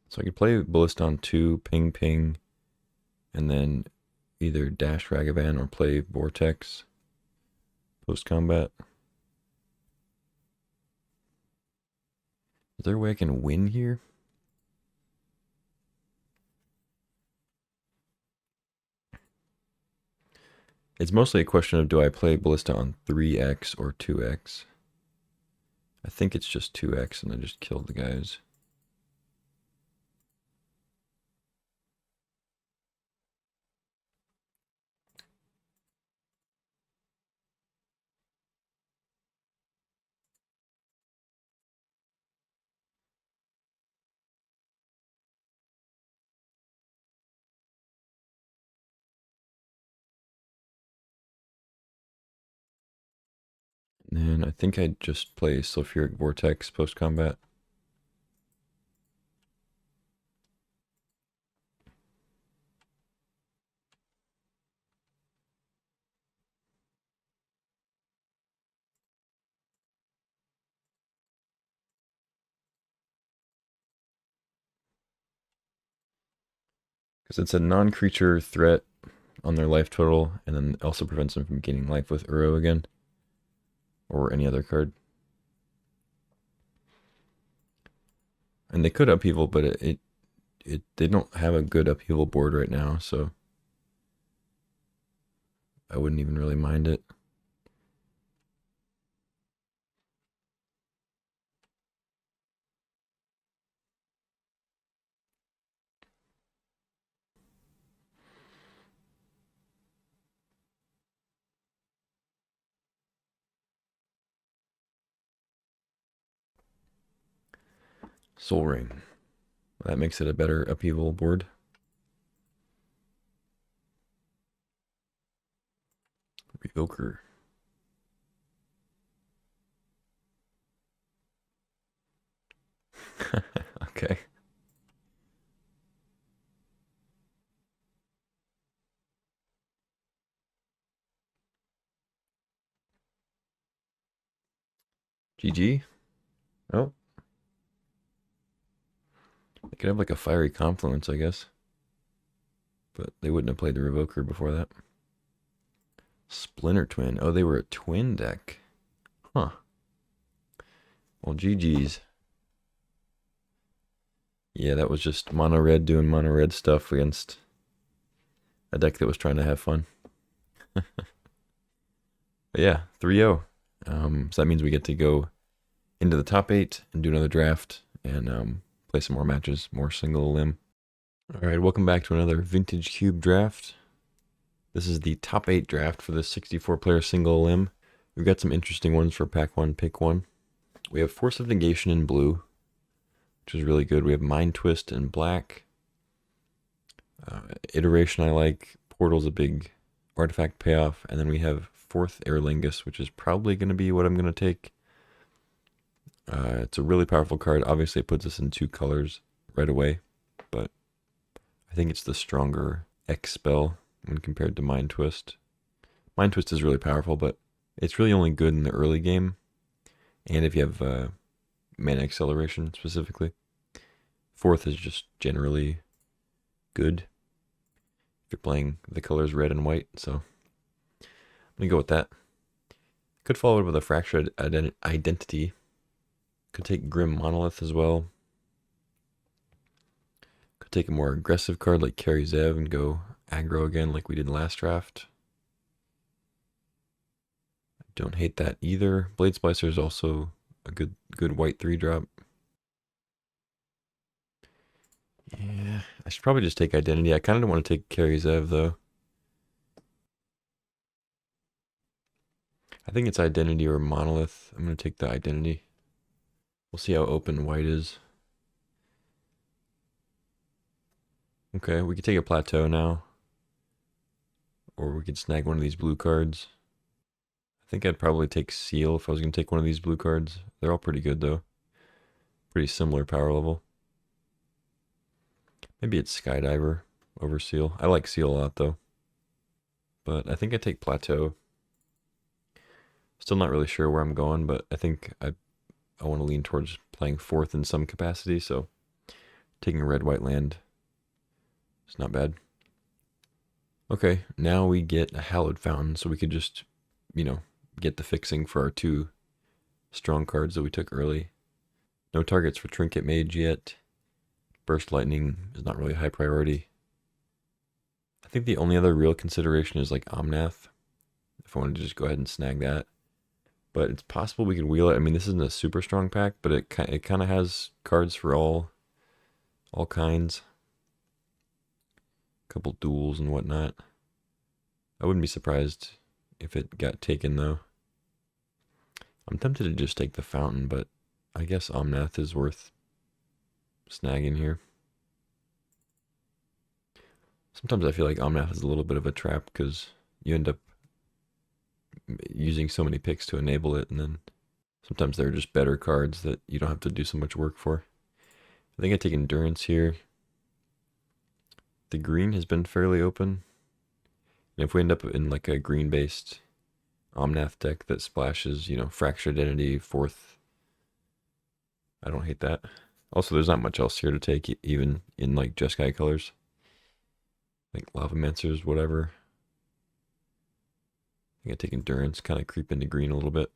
So I could play Ballista on 2, ping ping, and then either dash Ragavan or play Vortex post combat. Is there a way I can win here? It's mostly a question of do I play Ballista on 3x or 2x? I think it's just 2x and I just kill the guys. And I think I'd just play Sulfuric Vortex post combat. Because it's a non-creature threat on their life total, and then also prevents them from gaining life with Uro again. Or any other card. And they could upheaval, but they don't have a good upheaval board right now, so I wouldn't even really mind it. Soul Ring. That makes it a better upheaval board. Revoker. Okay. GG. Oh. They could have like a Fiery Confluence, I guess. But they wouldn't have played the Revoker before that. Splinter Twin. Oh, they were a twin deck. Huh. Well, GG's. Yeah, that was just mono red doing mono red stuff against a deck that was trying to have fun. But yeah, 3-0. So that means we get to go into the top 8 and do another draft and play some more matches, more single limb. All right, welcome back to another Vintage Cube draft. This is the top 8 draft for the 64-player single limb. We've got some interesting ones for pack 1, pick 1. We have Force of Negation in blue, which is really good. We have Mind Twist in black. Iteration I like. Portal's a big artifact payoff. And then we have Fourth Aerlingus, which is probably going to be what I'm going to take. It's a really powerful card. Obviously, it puts us in 2 colors right away. But I think it's the stronger X spell when compared to Mind Twist. Mind Twist is really powerful, but it's really only good in the early game. And if you have mana acceleration specifically. Fourth is just generally good if you're playing the colors red and white. So I'm going to go with that. Could follow it with a Fractured Identity. Could take Grim Monolith as well. Could take a more aggressive card like Carry Zev and go aggro again like we did last draft. Don't hate that either. Blade Splicer is also a good white 3-drop. Yeah, I should probably just take Identity. I kind of don't want to take Carry Zev though. I think it's Identity or Monolith. I'm going to take the Identity. We'll see how open white is. Okay, we could take a Plateau now. Or we could snag one of these blue cards. I think I'd probably take Seal if I was going to take one of these blue cards. They're all pretty good, though. Pretty similar power level. Maybe it's Skydiver over Seal. I like Seal a lot, though. But I think I take Plateau. Still not really sure where I'm going, but I think I want to lean towards playing fourth in some capacity, so taking a red-white land is not bad. Okay, now we get a Hallowed Fountain, so we could just, get the fixing for our two strong cards that we took early. No targets for Trinket Mage yet. Burst Lightning is not really a high priority. I think the only other real consideration is like Omnath, if I wanted to just go ahead and snag that. But it's possible we could wheel it. I mean, this isn't a super strong pack, but it kind of has cards for all kinds. A couple duels and whatnot. I wouldn't be surprised if it got taken, though. I'm tempted to just take the Fountain, but I guess Omnath is worth snagging here. Sometimes I feel like Omnath is a little bit of a trap because you end up using so many picks to enable it, and then sometimes there are just better cards that you don't have to do so much work for. I think I take Endurance here. The green has been fairly open. And if we end up in like a green-based Omnath deck that splashes, Fractured Identity, fourth, I don't hate that. Also, there's not much else here to take, even in like Jeskai colors. Like Lavamancers, whatever. I think I take Endurance, kind of creep into green a little bit.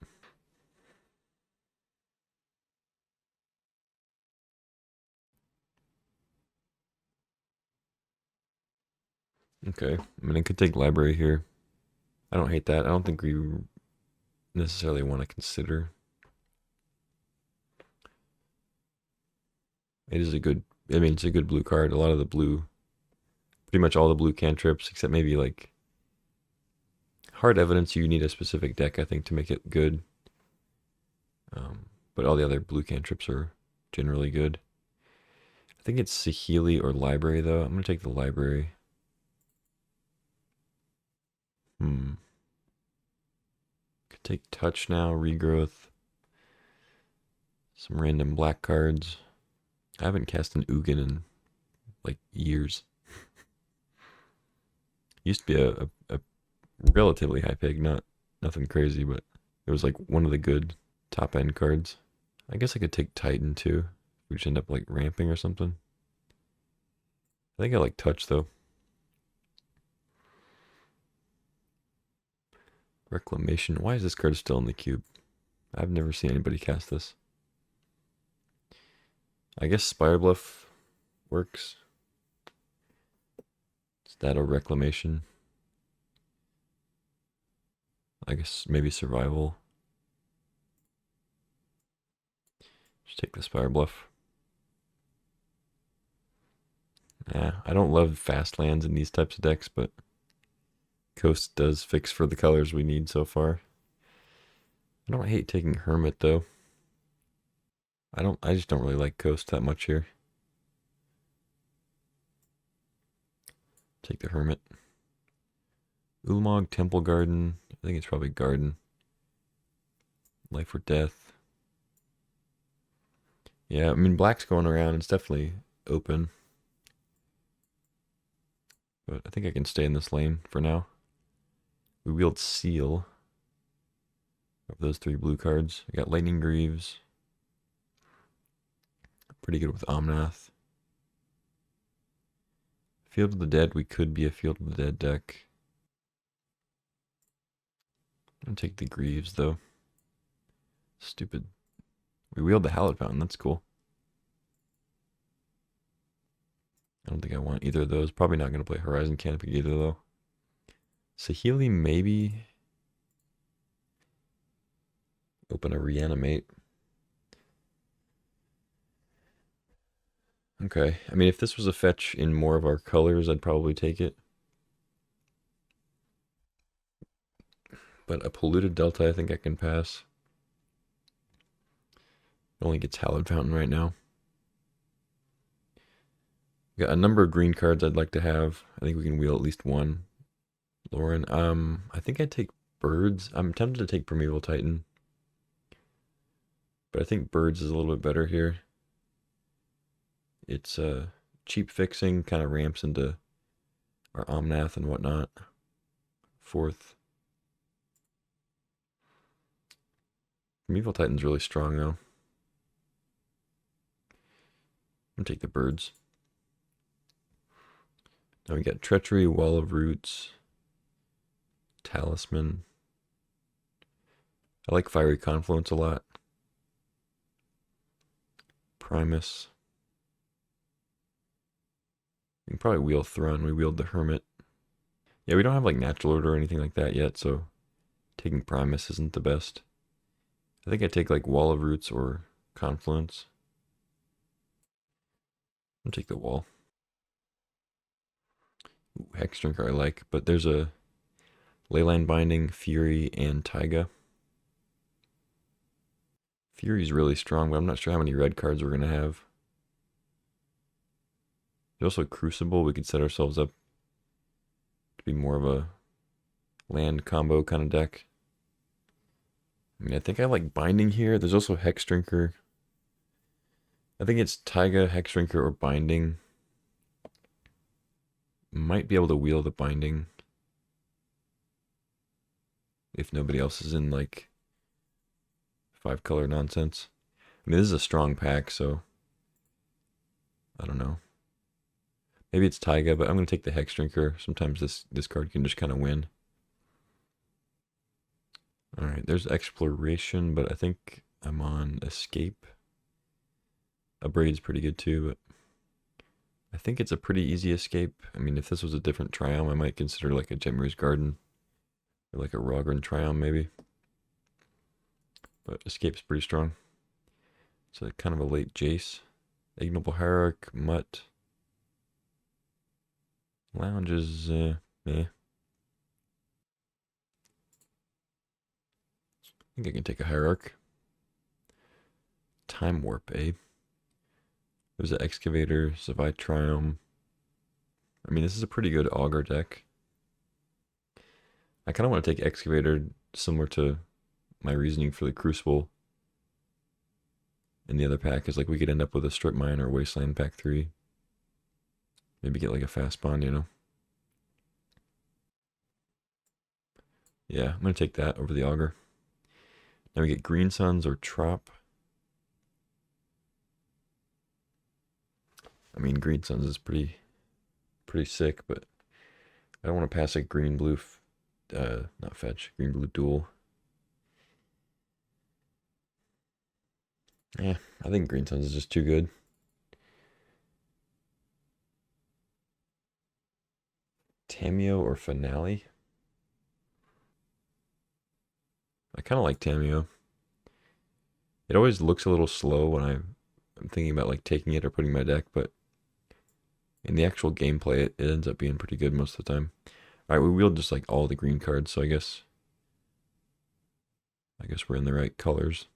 Okay, I mean, I could take Library here. I don't hate that. I don't think we necessarily want to consider. It is a good, it's a good blue card. A lot of the blue, pretty much all the blue cantrips, except maybe like Hard Evidence, you need a specific deck, I think, to make it good. But all the other blue cantrips are generally good. I think it's Saheeli or Library, though. I'm going to take the Library. Could take Touch now, Regrowth. Some random black cards. I haven't cast an Ugin in, like, years. Used to be a relatively high pick, nothing crazy, but it was like one of the good top end cards. I guess I could take Titan too. We just end up like ramping or something. I think I like Touch though. Reclamation. Why is this card still in the cube? I've never seen anybody cast this. I guess Spire Bluff works. Is that a Reclamation? I guess maybe Survival. Just take the Spire Bluff. Yeah, I don't love fast lands in these types of decks, but Coast does fix for the colors we need so far. I don't hate taking Hermit though. I just don't really like Coast that much here. Take the Hermit. Ulamog, Temple Garden. I think it's probably Garden. Life or Death. Yeah, I mean, black's going around. It's definitely open. But I think I can stay in this lane for now. We wield Seal. Of those three blue cards. I got Lightning Greaves. Pretty good with Omnath. Field of the Dead. We could be a Field of the Dead deck. I'm gonna take the Greaves, though. Stupid. We wield the Hallowed Fountain. That's cool. I don't think I want either of those. Probably not going to play Horizon Canopy either, though. Saheeli, maybe. Open a Reanimate. Okay. I mean, if this was a fetch in more of our colors, I'd probably take it. But a Polluted Delta, I think I can pass. It only gets Hallowed Fountain right now. Got a number of green cards I'd like to have. I think we can wheel at least one. Lauren, I think I'd take Birds. I'm tempted to take Primeval Titan, but I think Birds is a little bit better here. It's cheap fixing, kind of ramps into our Omnath and whatnot. Fourth. Primeval Titan's really strong though. I'm gonna take the Birds. Now we got Treachery, Wall of Roots, Talisman. I like Fiery Confluence a lot. Primus. We can probably wheel Thrun. We wheeled the Hermit. Yeah, we don't have like Natural Order or anything like that yet, so taking Primus isn't the best. I think I take like Wall of Roots or Confluence. I'll take the Wall. Ooh, Hex Drinker I like, but there's a Leyline Binding, Fury, and Taiga. Fury's really strong, but I'm not sure how many red cards we're going to have. There's also Crucible. We could set ourselves up to be more of a land combo kind of deck. I mean, I think I like Binding here. There's also Hex Drinker. I think it's Taiga, Hex Drinker, or Binding. Might be able to wheel the Binding if nobody else is in like 5-color nonsense. I mean, this is a strong pack, so I don't know. Maybe it's Taiga, but I'm going to take the Hex Drinker. Sometimes this card can just kind of win. Alright, there's Exploration, but I think I'm on Escape. Abrade's pretty good too, but I think it's a pretty easy escape. I mean, if this was a different Triumph, I might consider like a Jetmir's Garden. Or like a Rogran Triumph, maybe. But Escape's pretty strong. So kind of a late Jace. Ignoble Hierarch, Mutt. Lounge is, meh. I think I can take a Hierarch. Time Warp, eh? There's an Excavator, Savai Triumph. I mean, this is a pretty good Augur deck. I kind of want to take Excavator, similar to my reasoning for the Crucible. And the other pack is like we could end up with a Strip Mine or Wasteland pack 3. Maybe get like a fast bond, you know? Yeah, I'm going to take that over the Augur. Now we get Green Suns or Trop. I mean, Green Suns is pretty sick, but I don't want to pass a green-blue, not fetch, green-blue duel. Yeah, I think Green Suns is just too good. Tameo or Finale? I kind of like Tameo. It always looks a little slow when I'm thinking about like taking it or putting my deck, but in the actual gameplay, it ends up being pretty good most of the time. Alright, we wheeled just like all the green cards, so I guess we're in the right colors.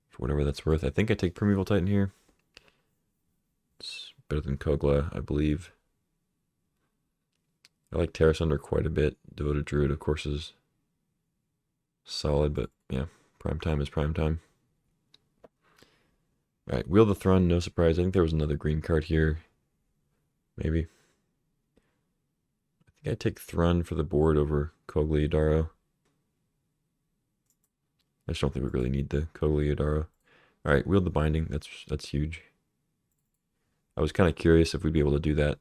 For whatever that's worth. I think I take Primeval Titan here. It's better than Kogla, I believe. I like Terra Sunder quite a bit. Devoted Druid, of course, is solid, but yeah, prime time is prime time. Alright, Wheel the Throne, no surprise. I think there was another green card here. Maybe. I think I take Thrun for the board over Kogla Yadaro. I just don't think we really need the Kogla Yadaro. Alright, Wield the Binding. That's huge. I was kind of curious if we'd be able to do that.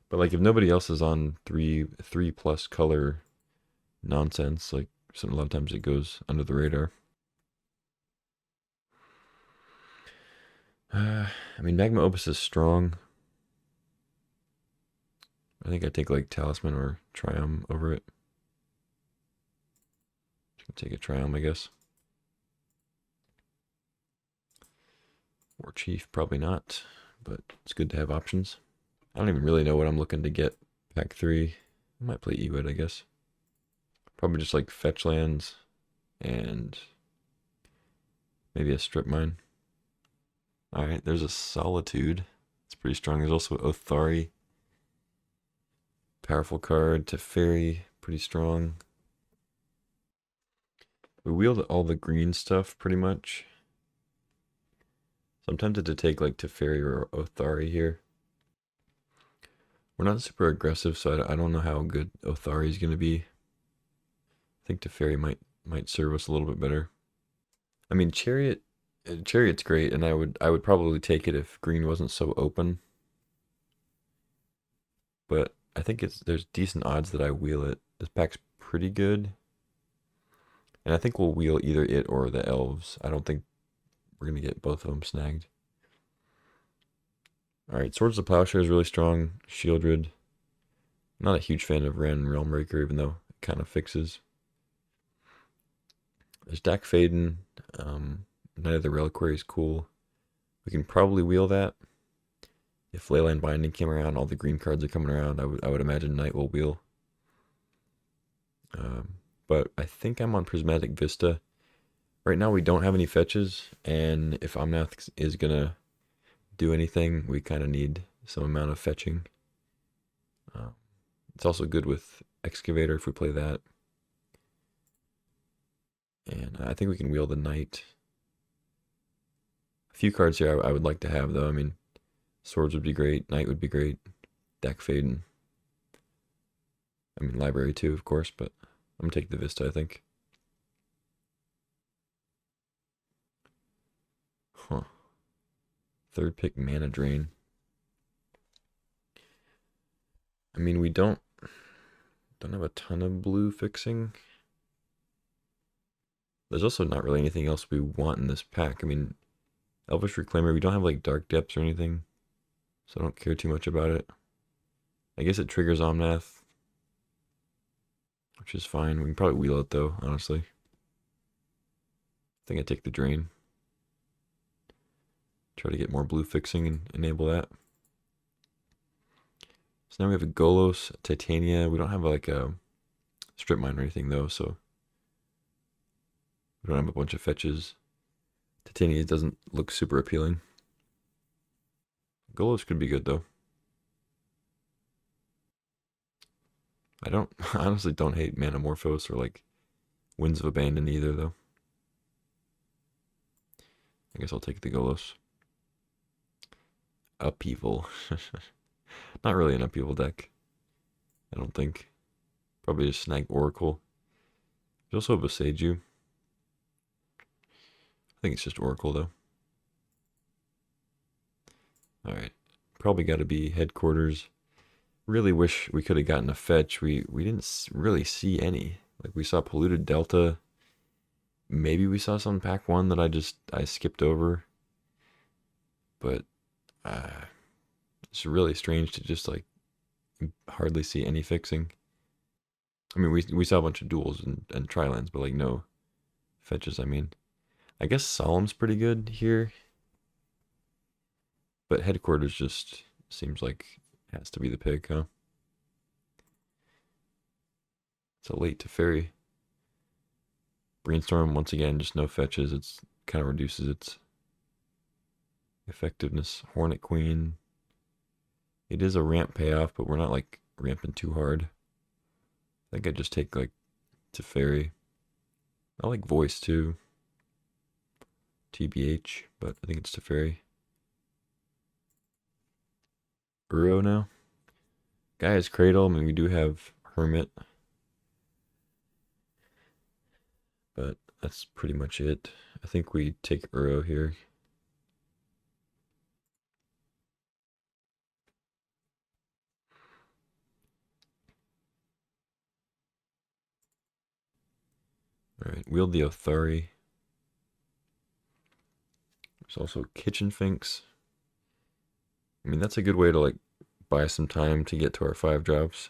But like if nobody else is on three plus color nonsense, like a lot of times it goes under the radar. I mean, Magma Opus is strong. I think I take like Talisman or Triumph over it. Take a Triumph, I guess. War Chief, probably not, but it's good to have options. I don't even really know what I'm looking to get. Pack 3. I might play Ewit, I guess. Probably just like fetch lands and maybe a Strip Mine. Alright, there's a Solitude. It's pretty strong. There's also Othari. Powerful card. Teferi, pretty strong. We wheeled all the green stuff pretty much. So I'm tempted to take like Teferi or Othari here. We're not super aggressive, so I don't know how good Othari is going to be. I think Teferi might serve us a little bit better. I mean, Chariot's great, and I would probably take it if green wasn't so open. But I think there's decent odds that I wheel it. This pack's pretty good. And I think we'll wheel either it or the elves. I don't think we're going to get both of them snagged. Alright, Swords of Plowshare is really strong. Shieldred. Not a huge fan of Ren Realmbreaker, even though it kind of fixes. There's Dak Faden. Knight of the Reliquary is cool. We can probably wheel that. If Leyline Binding came around, all the green cards are coming around, I would imagine Knight will wheel. But I think I'm on Prismatic Vista. Right now we don't have any fetches, and if Omnath is gonna do anything, we kind of need some amount of fetching. It's also good with Excavator if we play that. And I think we can wheel the Knight. A few cards here I would like to have, though. I mean, Swords would be great, Knight would be great, Dak Faden. I mean, Library too, of course, but I'm gonna take the Vista, I think. Huh. Third pick Mana Drain. I mean, we don't have a ton of blue fixing. There's also not really anything else we want in this pack. I mean, Elvish Reclaimer, we don't have like Dark Depths or anything, so I don't care too much about it. I guess it triggers Omnath, which is fine. We can probably wheel it though, honestly. I think I take the drain. Try to get more blue fixing and enable that. So now we have a Golos, Titania. We don't have like a Strip Mine or anything though, so we don't have a bunch of fetches. Titania doesn't look super appealing. Golos could be good though. I honestly don't hate Manamorphose or like Winds of Abandon either though. I guess I'll take the Golos. Upheaval. Not really an upheaval deck, I don't think. Probably just snag Oracle. There's also a Boseiju. I think it's just Oracle though. Alright. Probably got to be Headquarters. Really wish we could have gotten a fetch. We didn't really see any. Like we saw Polluted Delta. Maybe we saw some pack 1 that I skipped over. But it's really strange to just like hardly see any fixing. I mean, we saw a bunch of duels and tri-lands, but like no fetches. I mean, I guess Solemn's pretty good here, but Headquarters just seems like it has to be the pick, huh? It's a late Teferi. Brainstorm, once again, just no fetches. It's kind of reduces its effectiveness. Hornet Queen. It is a ramp payoff, but we're not like ramping too hard. I think I just take like Teferi. I like Voice too. TBH, but I think it's Teferi. Uro now. Gaia's Cradle. I mean, we do have Hermit. But that's pretty much it. I think we take Uro here. Alright, wield the Othari. There's also Kitchen Finks. I mean, that's a good way to like buy some time to get to our 5 drops.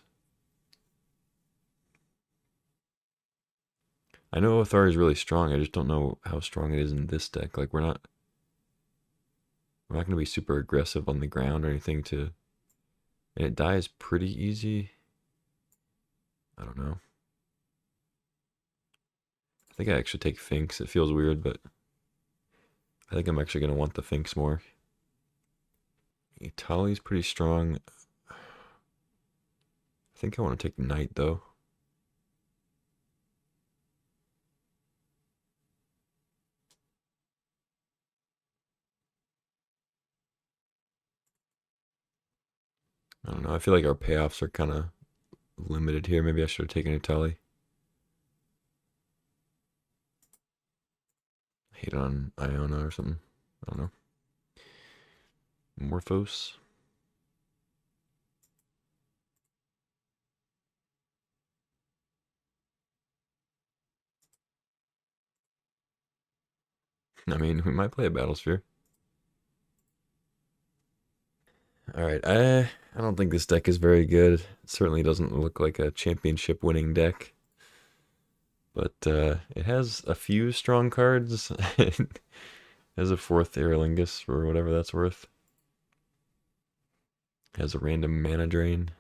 I know Othari is really strong. I just don't know how strong it is in this deck. Like we're not going to be super aggressive on the ground or anything to, and it dies pretty easy. I don't know. I think I actually take Finks. It feels weird, but I think I'm actually going to want the Finks more. Itali's pretty strong. I think I want to take Knight though. I don't know. I feel like our payoffs are kind of limited here. Maybe I should have taken a tally. Hate on Iona or something. I don't know. Morphos. I mean, we might play a Battlesphere. All right, I don't think this deck is very good. It certainly doesn't look like a championship winning deck. But it has a few strong cards. It has a fourth Aerolingus for whatever that's worth. It has a random mana drain.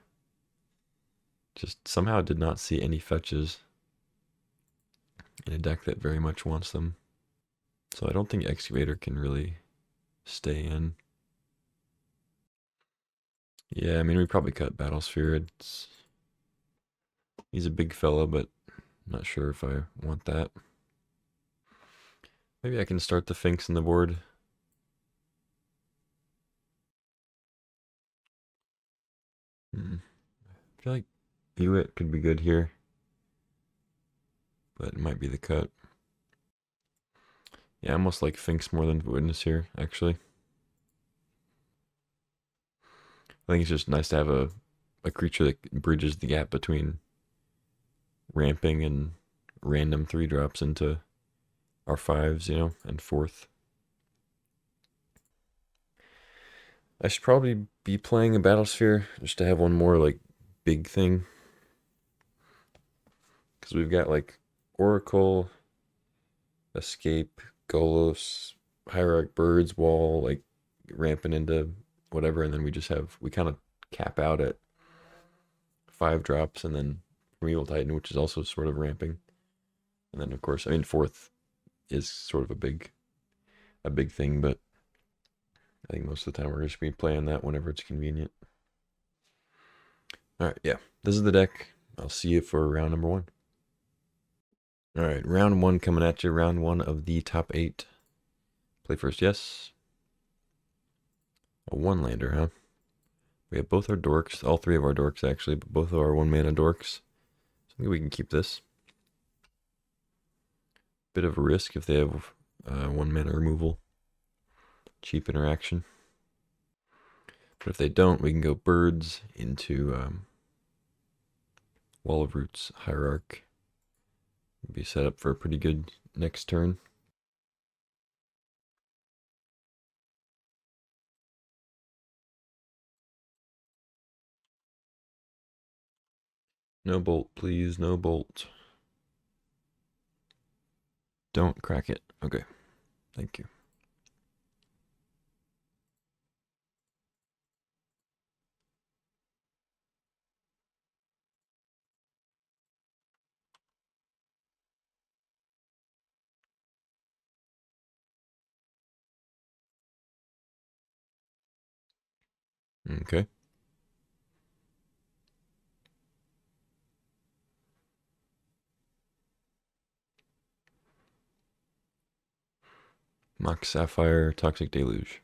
Just somehow did not see any fetches in a deck that very much wants them. So I don't think Excavator can really stay in. Yeah, I mean, we probably cut Battlesphere. He's a big fella, but I'm not sure if I want that. Maybe I can start the Finks in the board. I feel like Hewitt could be good here, but it might be the cut. Yeah, I almost like Finks more than Witness here, actually. I think it's just nice to have a creature that bridges the gap between ramping and random 3-drops into our 5s, you know, and 4th. I should probably be playing a Battlesphere just to have one more, like, big thing. Because we've got, like, Oracle, Escape, Golos, Hierarch, Birds, Wall, like, ramping into whatever, and then we kind of cap out at 5 drops, and then Primeval Titan, which is also sort of ramping. And then, of course, I mean, 4th is sort of a big thing, but I think most of the time we're just be playing that whenever it's convenient. All right, yeah, this is the deck. I'll see you for round number 1. All right, round 1 coming at you. Round 1 of the top 8. Play first, yes. A 1-lander, huh? We have both our dorks, all 3 of our dorks actually, but both of our 1-mana dorks. So I think we can keep this. Bit of a risk if they have 1-mana removal. Cheap interaction. But if they don't, we can go Birds into Wall of Roots, Hierarch. Be set up for a pretty good next turn. No bolt, please, no bolt. Don't crack it. Okay, thank you. Okay. Mox Sapphire, Toxic Deluge.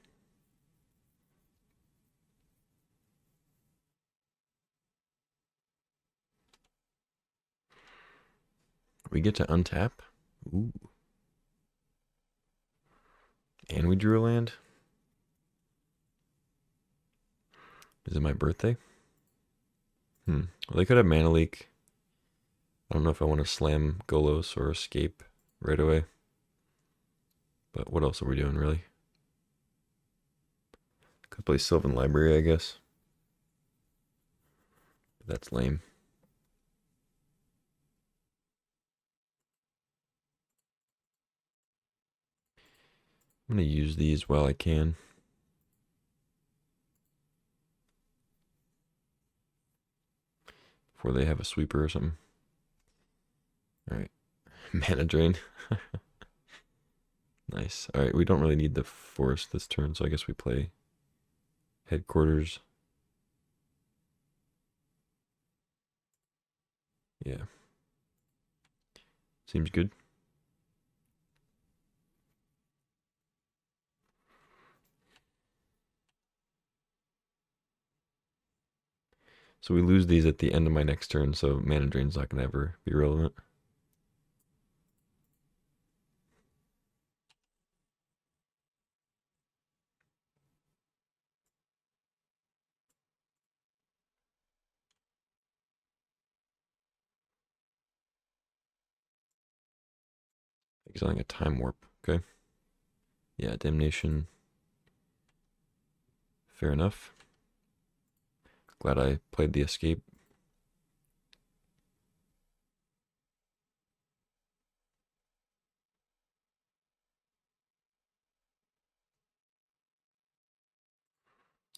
We get to untap. Ooh. And we drew a land. Is it my birthday? Well, they could have Mana Leak. I don't know if I want to slam Golos or Escape right away. But what else are we doing, really? Could play Sylvan Library, I guess. But that's lame. I'm going to use these while I can. Before they have a sweeper or something. Alright. Mana Drain. Nice. Alright, we don't really need the forest this turn, so I guess we play Headquarters. Yeah. Seems good. So we lose these at the end of my next turn, so mana drain's not going to ever be relevant. Exiling a time warp. Okay. Yeah, damnation. Fair enough. Glad I played the escape.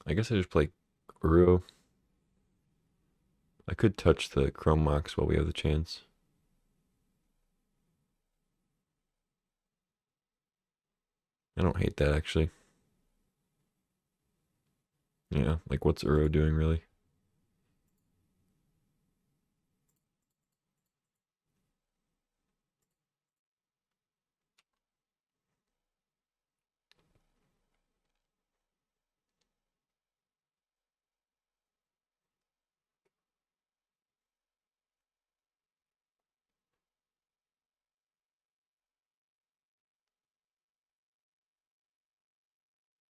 I guess I just play Uro. I could touch the Chrome Mox while we have the chance. I don't hate that, actually. Yeah, like what's Uro doing, really?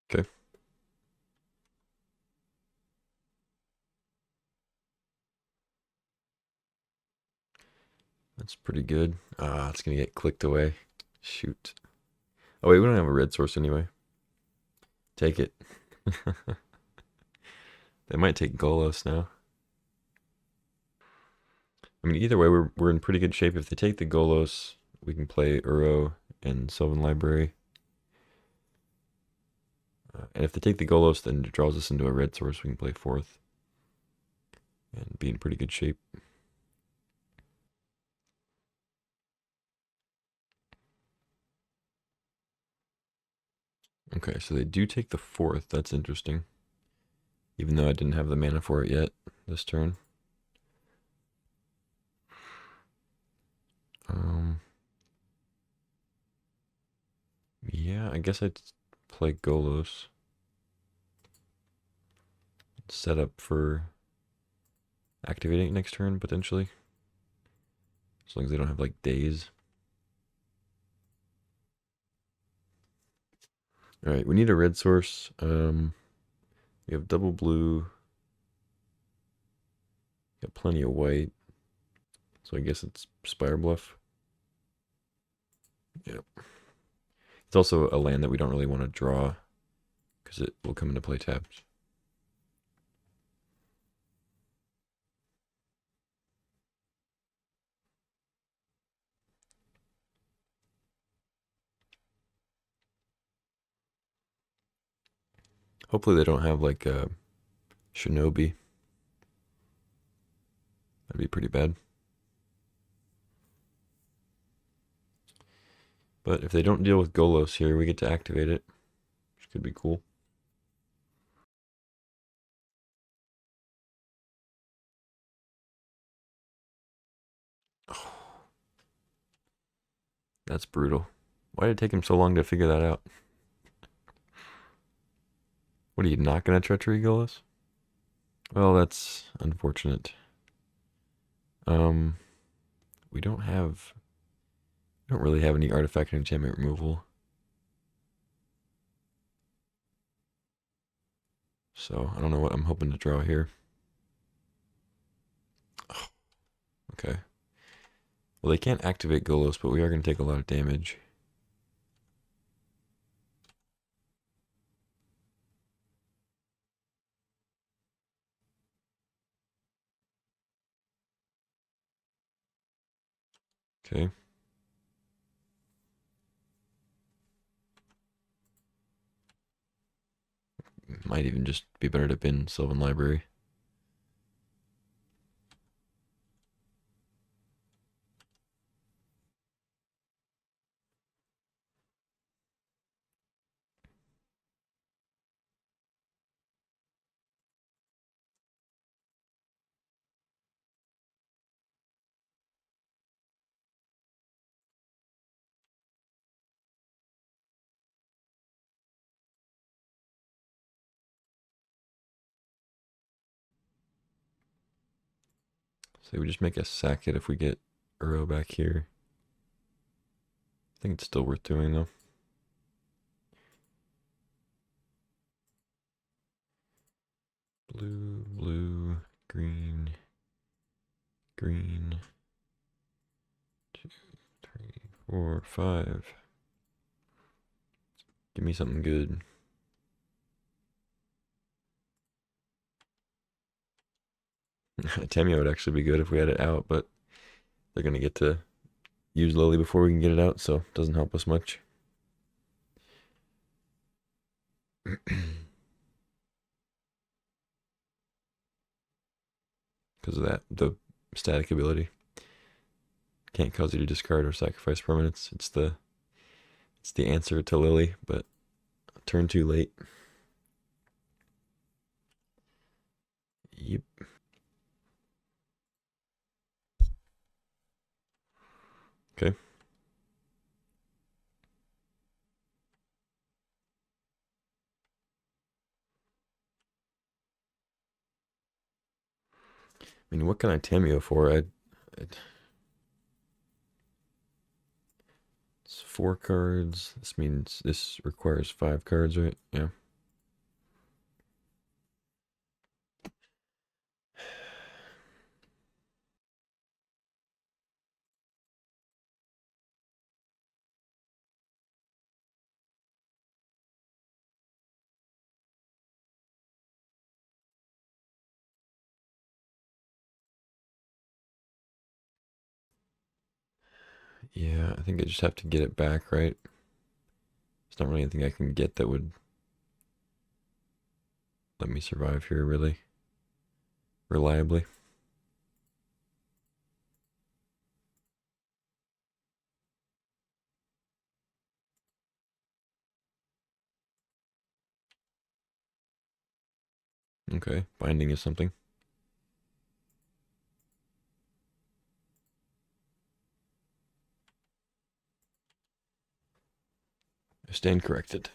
Okay. That's pretty good. Ah, it's going to get clicked away. Shoot. Oh, wait, we don't have a red source anyway. Take it. They might take Golos now. I mean, either way, we're in pretty good shape. If they take the Golos, we can play Uro and Sylvan Library. And if they take the Golos, then it draws us into a red source. We can play fourth and be in pretty good shape. Okay, so they do take the fourth. That's interesting. Even though I didn't have the mana for it yet this turn. Yeah, I guess I'd play Golos. Set up for activating it next turn, potentially. As long as they don't have, like, days. Alright, we need a red source. We have double blue. Got plenty of white. So I guess it's Spire Bluff. Yep. It's also a land that we don't really want to draw, because it will come into play tapped. Hopefully they don't have, like, a Shinobi. That'd be pretty bad. But if they don't deal with Golos here, we get to activate it, which could be cool. Oh, that's brutal. Why did it take him so long to figure that out? What, are you not going to Treachery Golos? Well, that's unfortunate. We don't really have any artifact and enchantment removal. So I don't know what I'm hoping to draw here. Oh, okay. Well, they can't activate Golos, but we are going to take a lot of damage. Okay. Might even just be better to bin Sylvan Library. So we just make a sack it if we get Uro back here. I think it's still worth doing though. Blue, blue, green, green. 2, 3, 4, 5. Give me something good. Tamio would actually be good if we had it out, but they're going to get to use Lily before we can get it out, so it doesn't help us much. Because of that, the static ability can't cause you to discard or sacrifice permanents. It's the answer to Lily, but turn too late. Yep. Okay. I mean, what can I Tamio for? It's 4 cards. This means this requires 5 cards, right? Yeah. Yeah, I think I just have to get it back, right? There's not really anything I can get that would let me survive here, really reliably. Okay, binding is something. I stand corrected.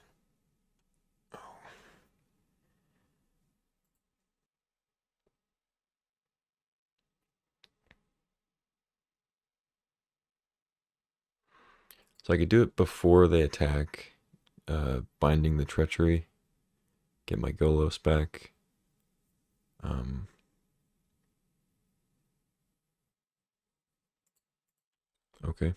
So I could do it before they attack, binding the treachery, get my Golos back. Um, okay.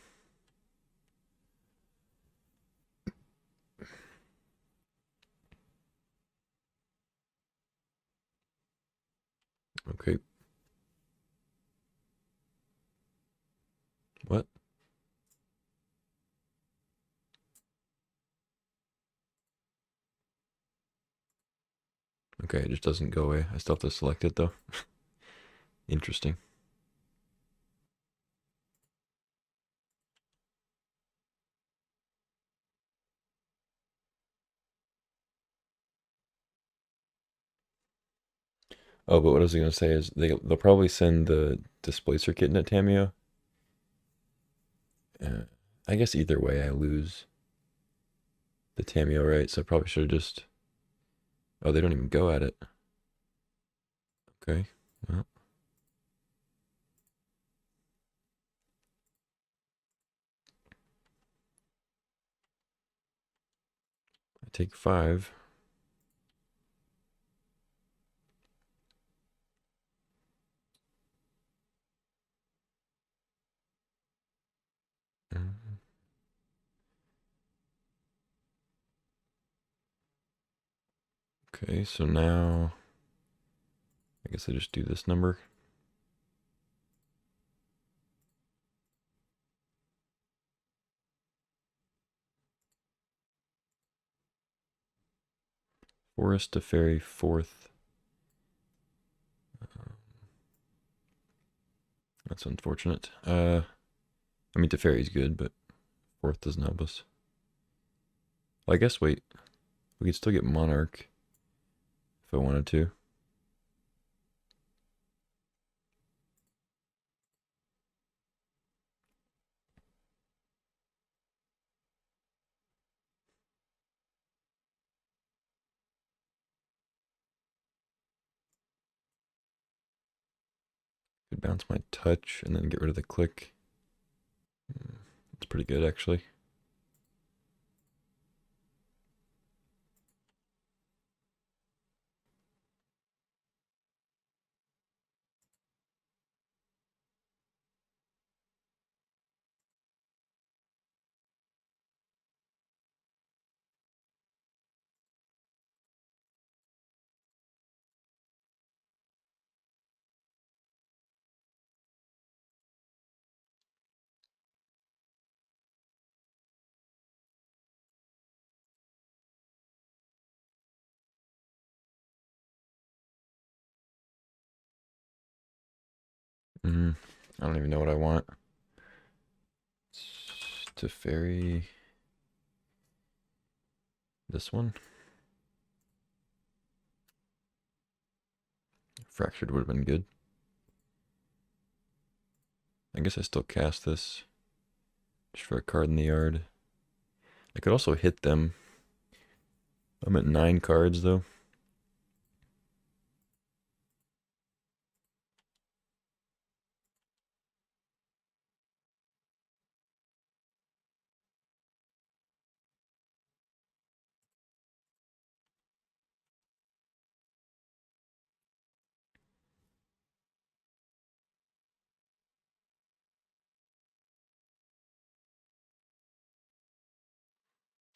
Okay. What? Okay, it just doesn't go away. I still have to select it though. Interesting. Oh, but what I was gonna say is they'll probably send the Displacer Kitten at Tamio. I guess either way I lose the Tamio, right? So I probably should have just. Oh, they don't even go at it. Okay. Well, I take 5. Mhm. Okay, so now I guess I just do this number. Forest to Fairy 4th. That's unfortunate. I mean, Teferi's good, but 4th doesn't help us. Well, I guess, wait. We could still get Monarch if I wanted to. Could bounce my touch and then get rid of the click. It's pretty good, actually. I don't even know what I want. To ferry this one. Fractured would have been good. I guess I still cast this just for a card in the yard. I could also hit them. I'm at 9 cards though.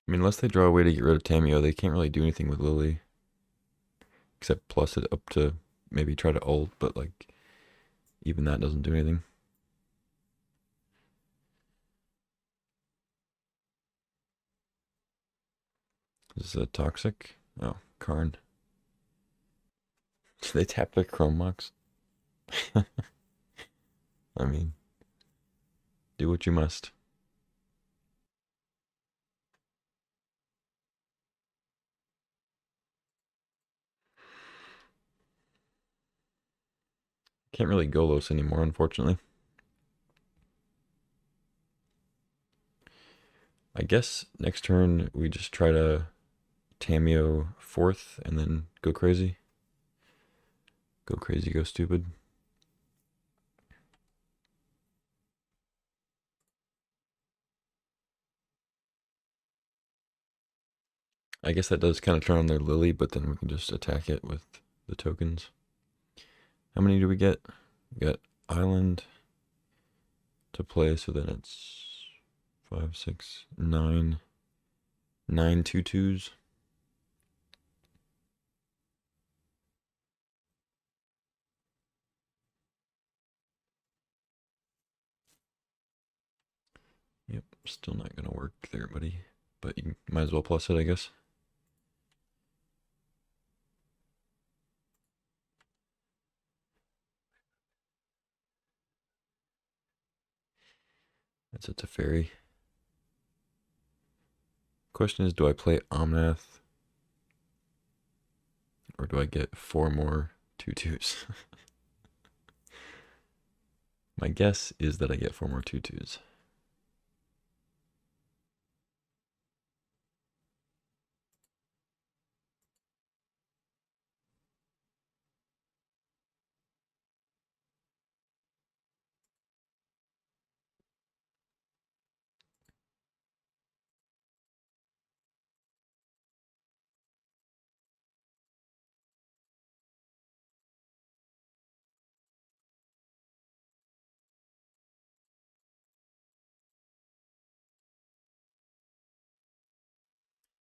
I mean, unless they draw a way to get rid of Tamio, they can't really do anything with Lily. Except plus it up to maybe try to ult, but like, even that doesn't do anything. This is a toxic? Oh, Karn. Do they tap their Chrome Mox? I mean, do what you must. Can't really Golos anymore, unfortunately. I guess next turn we just try to Tamio 4th and then go crazy. Go crazy, go stupid. I guess that does kind of turn on their Lily, but then we can just attack it with the tokens. How many do we get? We got Island to play, so then it's 5, 6, 9. 9 2/2s. Yep, still not gonna work there, buddy. But you might as well plus it, I guess. That's a Teferi. Question is, do I play Omnath? Or do I get 4 more 2/2s? My guess is that I get 4 more 2/2s.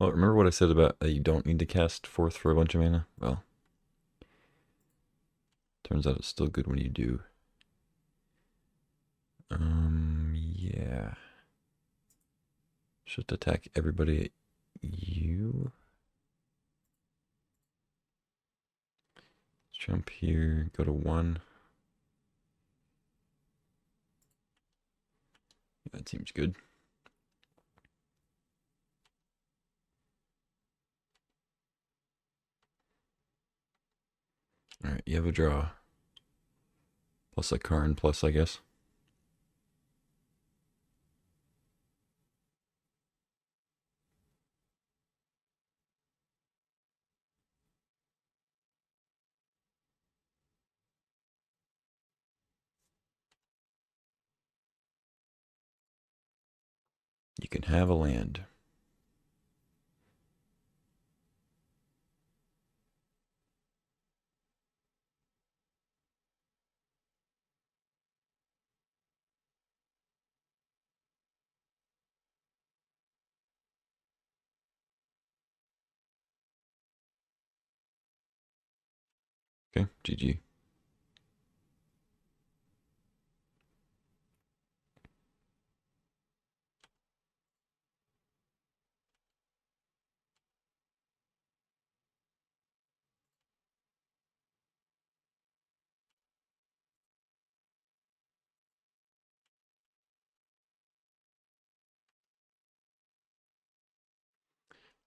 Well, remember what I said about you don't need to cast 4th for a bunch of mana? Well, turns out it's still good when you do. Yeah. Just attack everybody at you. Let's jump here, go to 1. That seems good. Alright, you have a draw. Plus a Karn plus, I guess. You can have a land. Okay, GG.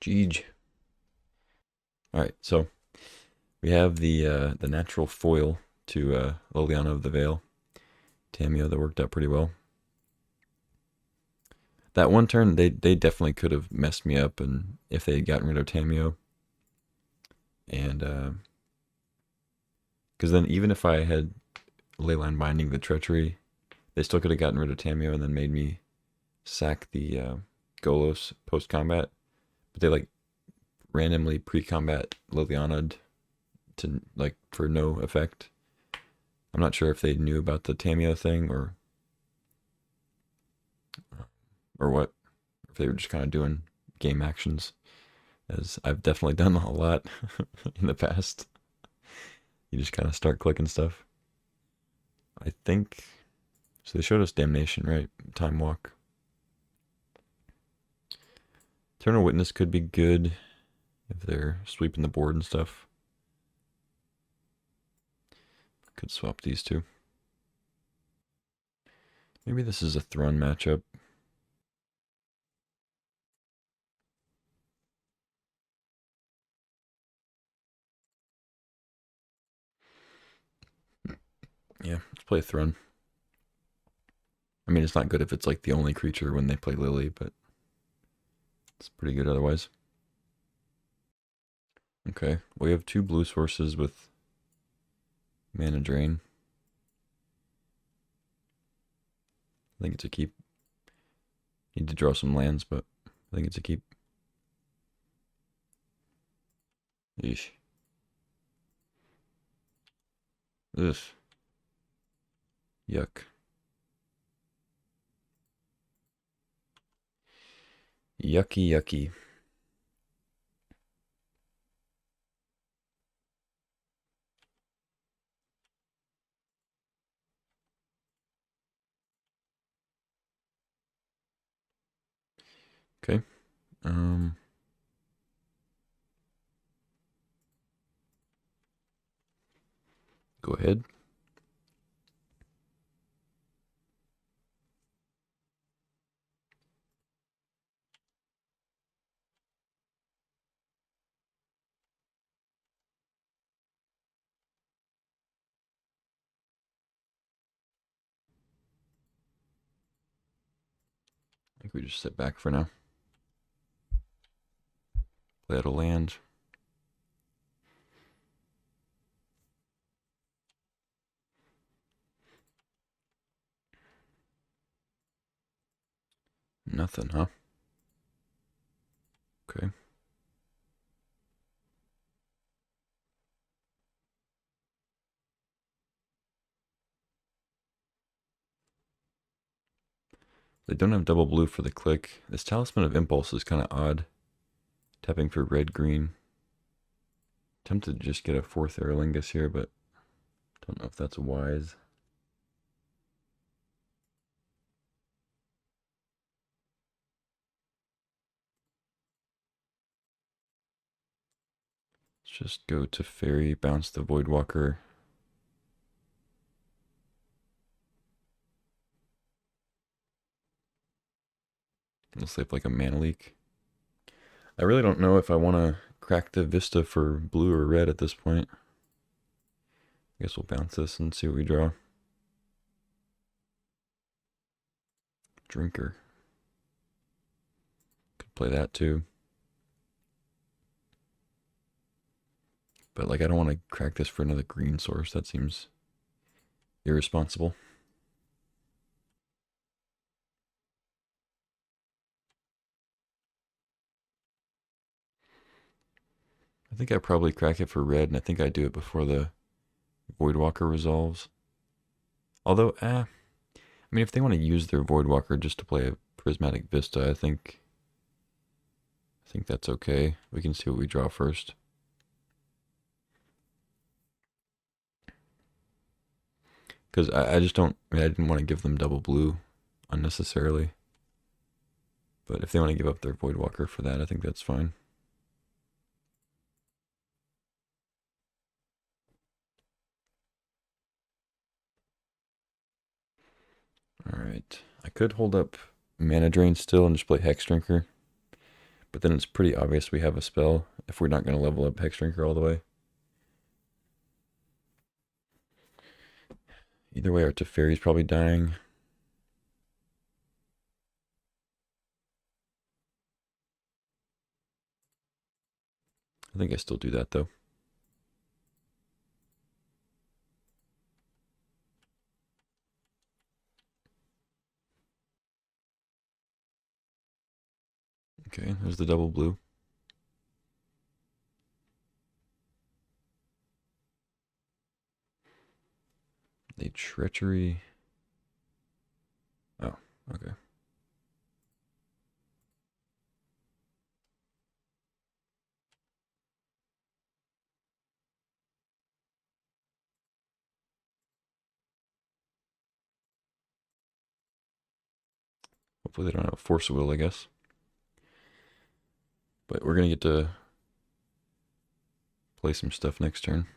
GG. All right, so we have the natural foil to Liliana of the Veil, Tamio, that worked out pretty well. That one turn, they definitely could have messed me up, and if they had gotten rid of Tamio, and because then even if I had Leyline Binding the Treachery, they still could have gotten rid of Tamio and then made me sack the Golos post combat. But they like randomly pre-combat Liliana'd to like for no effect. I'm not sure if they knew about the Tamio thing or what. If they were just kind of doing game actions, as I've definitely done a lot in the past. You just kind of start clicking stuff. I think so. They showed us Damnation, right? Time Walk. Eternal Witness could be good if they're sweeping the board and stuff. Could swap these two. Maybe this is a Thrun matchup. Yeah, let's play Thrun. I mean, it's not good if it's like the only creature when they play Lily, but it's pretty good otherwise. Okay, we have two blue sources with mana drain. I think it's a keep. Need to draw some lands, but I think it's a keep. Yeesh. Ugh. Yuck. Yucky, yucky. Okay. Go ahead. I think we just sit back for now. Play out a land. Nothing, huh? Okay. They don't have double blue for the click. This Talisman of Impulse is kind of odd. Tapping for red-green. Tempted to just get a fourth Aerlingus here, but don't know if that's wise. Let's just go to Fairy, bounce the Voidwalker. Let's save like a mana leak. I really don't know if I want to crack the Vista for blue or red at this point. I guess we'll bounce this and see what we draw. Drinker. Could play that too. But like I don't want to crack this for another green source. That seems irresponsible. think I probably crack it for red, and I think I do it before the Voidwalker resolves. Although, I mean, if they want to use their Voidwalker just to play a Prismatic Vista, I think that's okay. We can see what we draw first. Because I just don't, I mean, I didn't want to give them double blue unnecessarily. But if they want to give up their Voidwalker for that, I think that's fine. Alright, I could hold up Mana Drain still and just play Hex Drinker. But then it's pretty obvious we have a spell if we're not going to level up Hex Drinker all the way. Either way, our Teferi's probably dying. I think I still do that though. Okay, there's the double blue. The treachery. Oh, okay. Hopefully they don't have a Force of Will, I guess. But we're going to get to play some stuff next turn.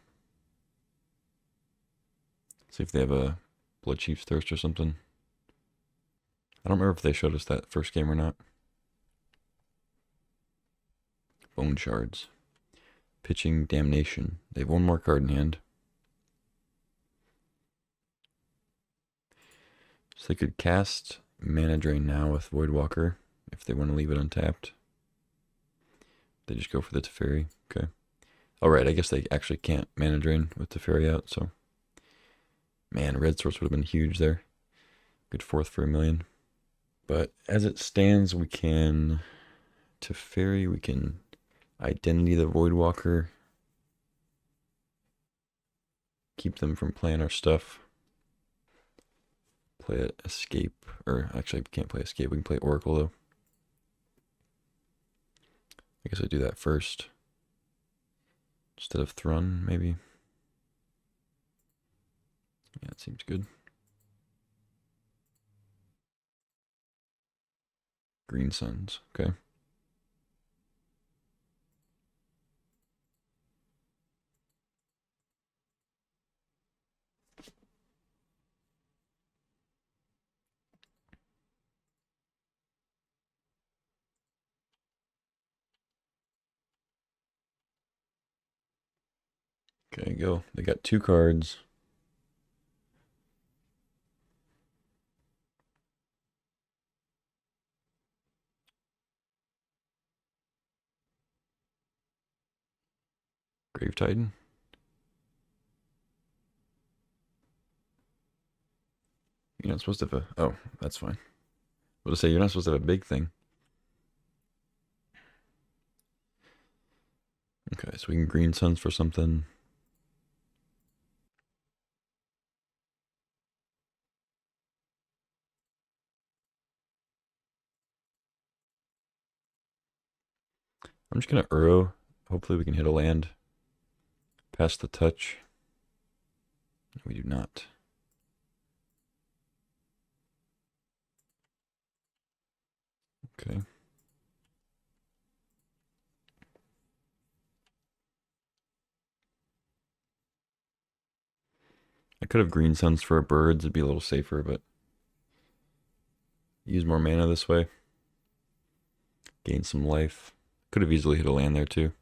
See if they have a Blood Chief's Thirst or something. I don't remember if they showed us that first game or not. Bone Shards. Pitching Damnation. They have one more card in hand. So they could cast Mana Drain now with Voidwalker if they want to leave it untapped. They just go for the Teferi. Okay. Alright, I guess they actually can't Mana Drain with Teferi out, so. Man, red source would have been huge there. Good fourth for 1,000,000. But as it stands, we can Teferi, we can Identity the Voidwalker. Keep them from playing our stuff. Play Escape, or actually we can't play Escape, we can play Oracle though. I guess I do that first. Instead of Thrun, maybe. Yeah, it seems good. Green Suns, okay. Okay, go. They got 2 cards. Grave Titan. You're not supposed to have a... Oh, that's fine. I was to say, you're not supposed to have a big thing. Okay, so we can Green Suns for something. I'm just going to Uro. Hopefully we can hit a land. Past the touch. We do not. Okay. I could have Green Suns for birds. It'd be a little safer, but use more mana this way. Gain some life. Could have easily hit a land there too.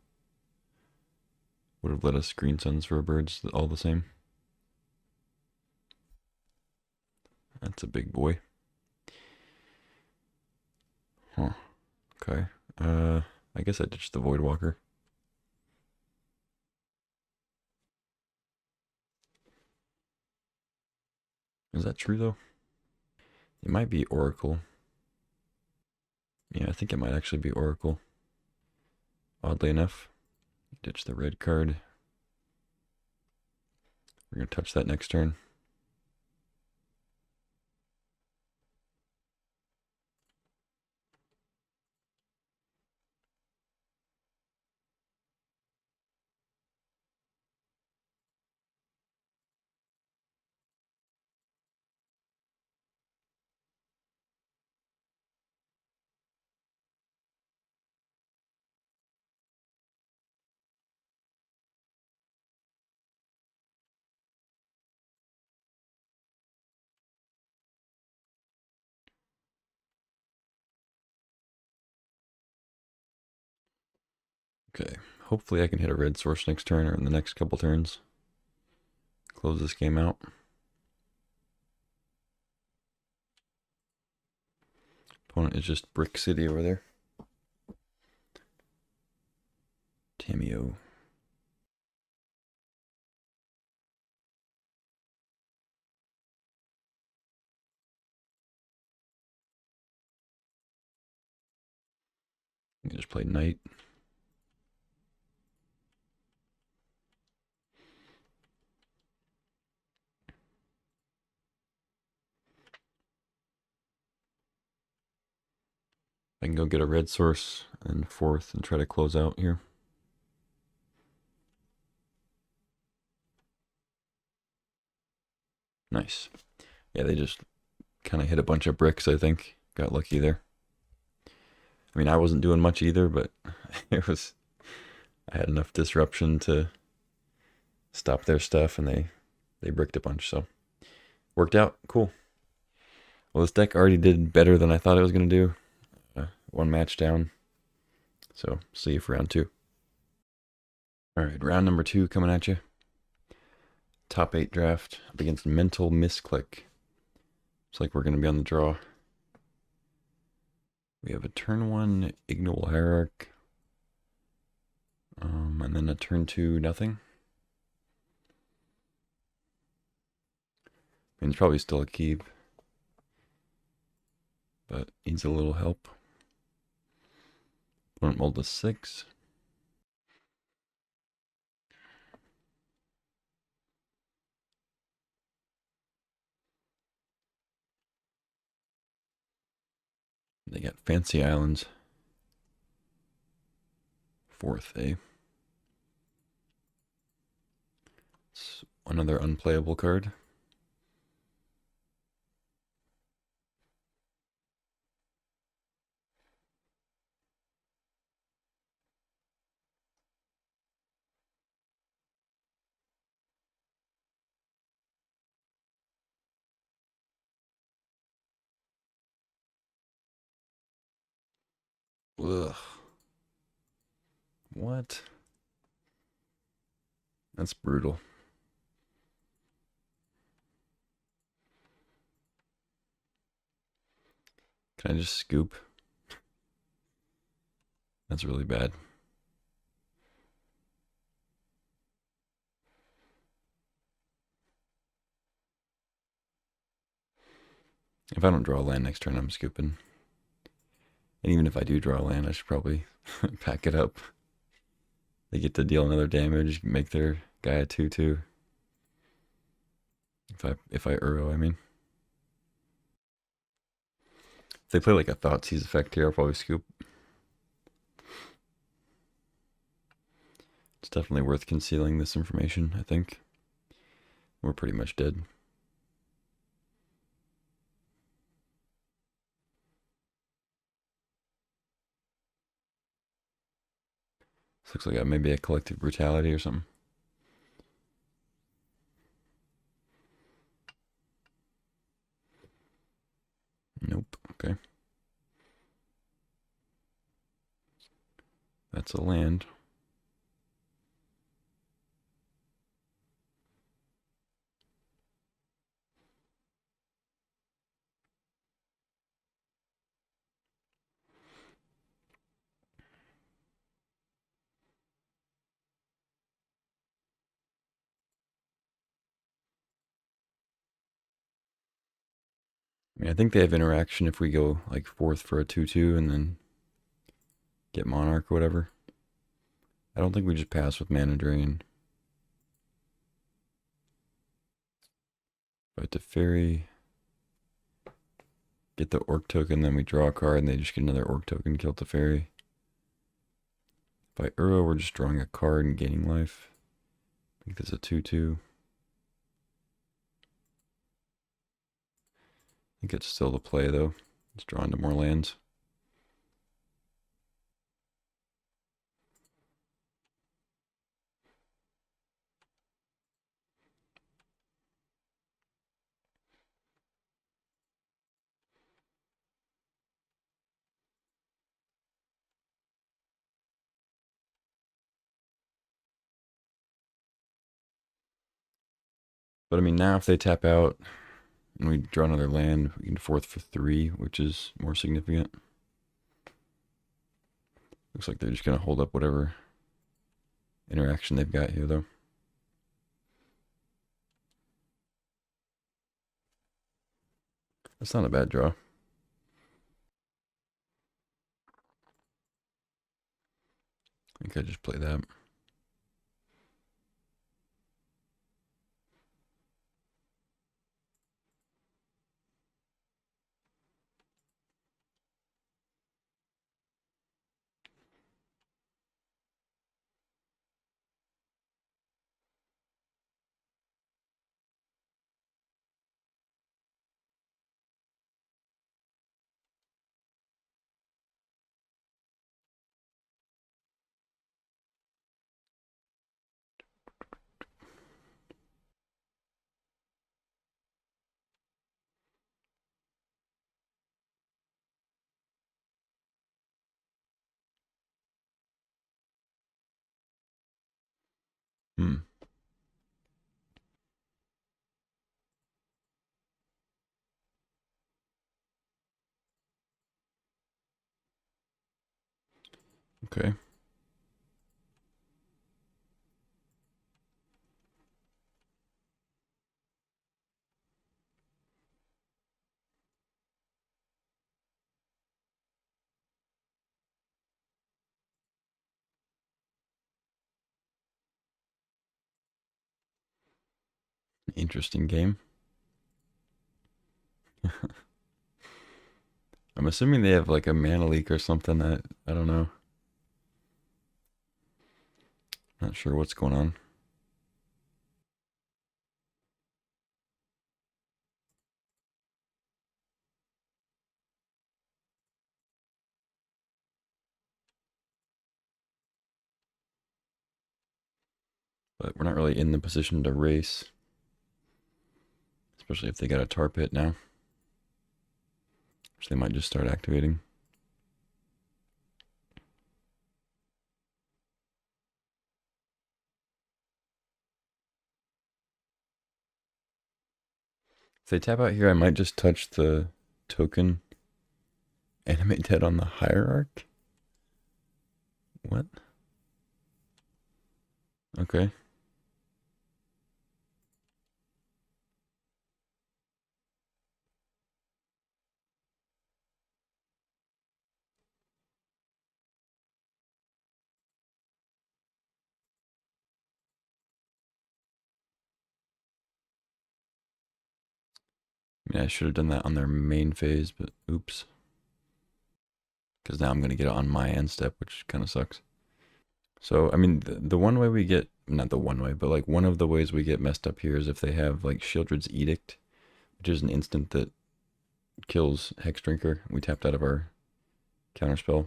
Would have let us Green Suns for birds all the same. That's a big boy. Huh. Okay. I guess I ditched the Voidwalker. Is that true though? It might be Oracle. Yeah, I think it might actually be Oracle. Oddly enough. Ditch the red card. We're going to touch that next turn. Okay, hopefully I can hit a red source next turn or in the next couple turns. Close this game out. Opponent is just Brick City over there. Tamio. I can just play Knight. I can go get a red source and fourth and try to close out here. Nice. Yeah, they just kind of hit a bunch of bricks, I think. Got lucky there. I mean, I wasn't doing much either, but I had enough disruption to stop their stuff, and they bricked a bunch, so worked out. Cool. Well, this deck already did better than I thought it was going to do. One match down. So, see you for round 2. All right, round number 2 coming at you. Top 8 draft up against Mental Misclick. Looks like we're going to be on the draw. We have a turn 1 Ignoble Hierarch. And then a turn 2 nothing. I mean, it's probably still a keep, but needs a little help. Opponent rolled a 6. They got Fancy Islands. 4th, eh? It's another unplayable card. Ugh. What? That's brutal. Can I just scoop? That's really bad. If I don't draw a land next turn, I'm scooping. And even if I do draw a land, I should probably pack it up. They get to deal another damage, make their guy a 2/2. If I Uro, I mean. If they play like a Thoughtseize effect here, I'll probably scoop. It's definitely worth concealing this information, I think. We're pretty much dead. This looks like maybe a Collective Brutality or something. Nope. Okay. That's a land. I mean, I think they have interaction if we go like 4th for a 2/2 and then get Monarch or whatever. I don't think we just pass with mana drain. But to fairy, get the orc token, then we draw a card, and they just get another orc token, kill the fairy. By Uro, we're just drawing a card and gaining life. I think that's a 2/2. I think it's still the play, though. Let's draw into more lands. But I mean, now if they tap out and we draw another land, we can fourth for 3, which is more significant. Looks like they're just going to hold up whatever interaction they've got here, though. That's not a bad draw. I think I just play that. Hmm. Okay. Interesting game. I'm assuming they have like a mana leak or something that I don't know. Not sure what's going on. But we're not really in the position to race. Especially if they got a tar pit now. Which they might just start activating. If they tap out here, I might just touch the token. Animate dead on the hierarch? What? Okay. I mean, I should have done that on their main phase, but oops. Because now I'm going to get it on my end step, which kind of sucks. So, I mean, the one way we get, not the one way, but like one of the ways we get messed up here is if they have like Shieldred's Edict, which is an instant that kills Hex Drinker. We tapped out of our counterspell.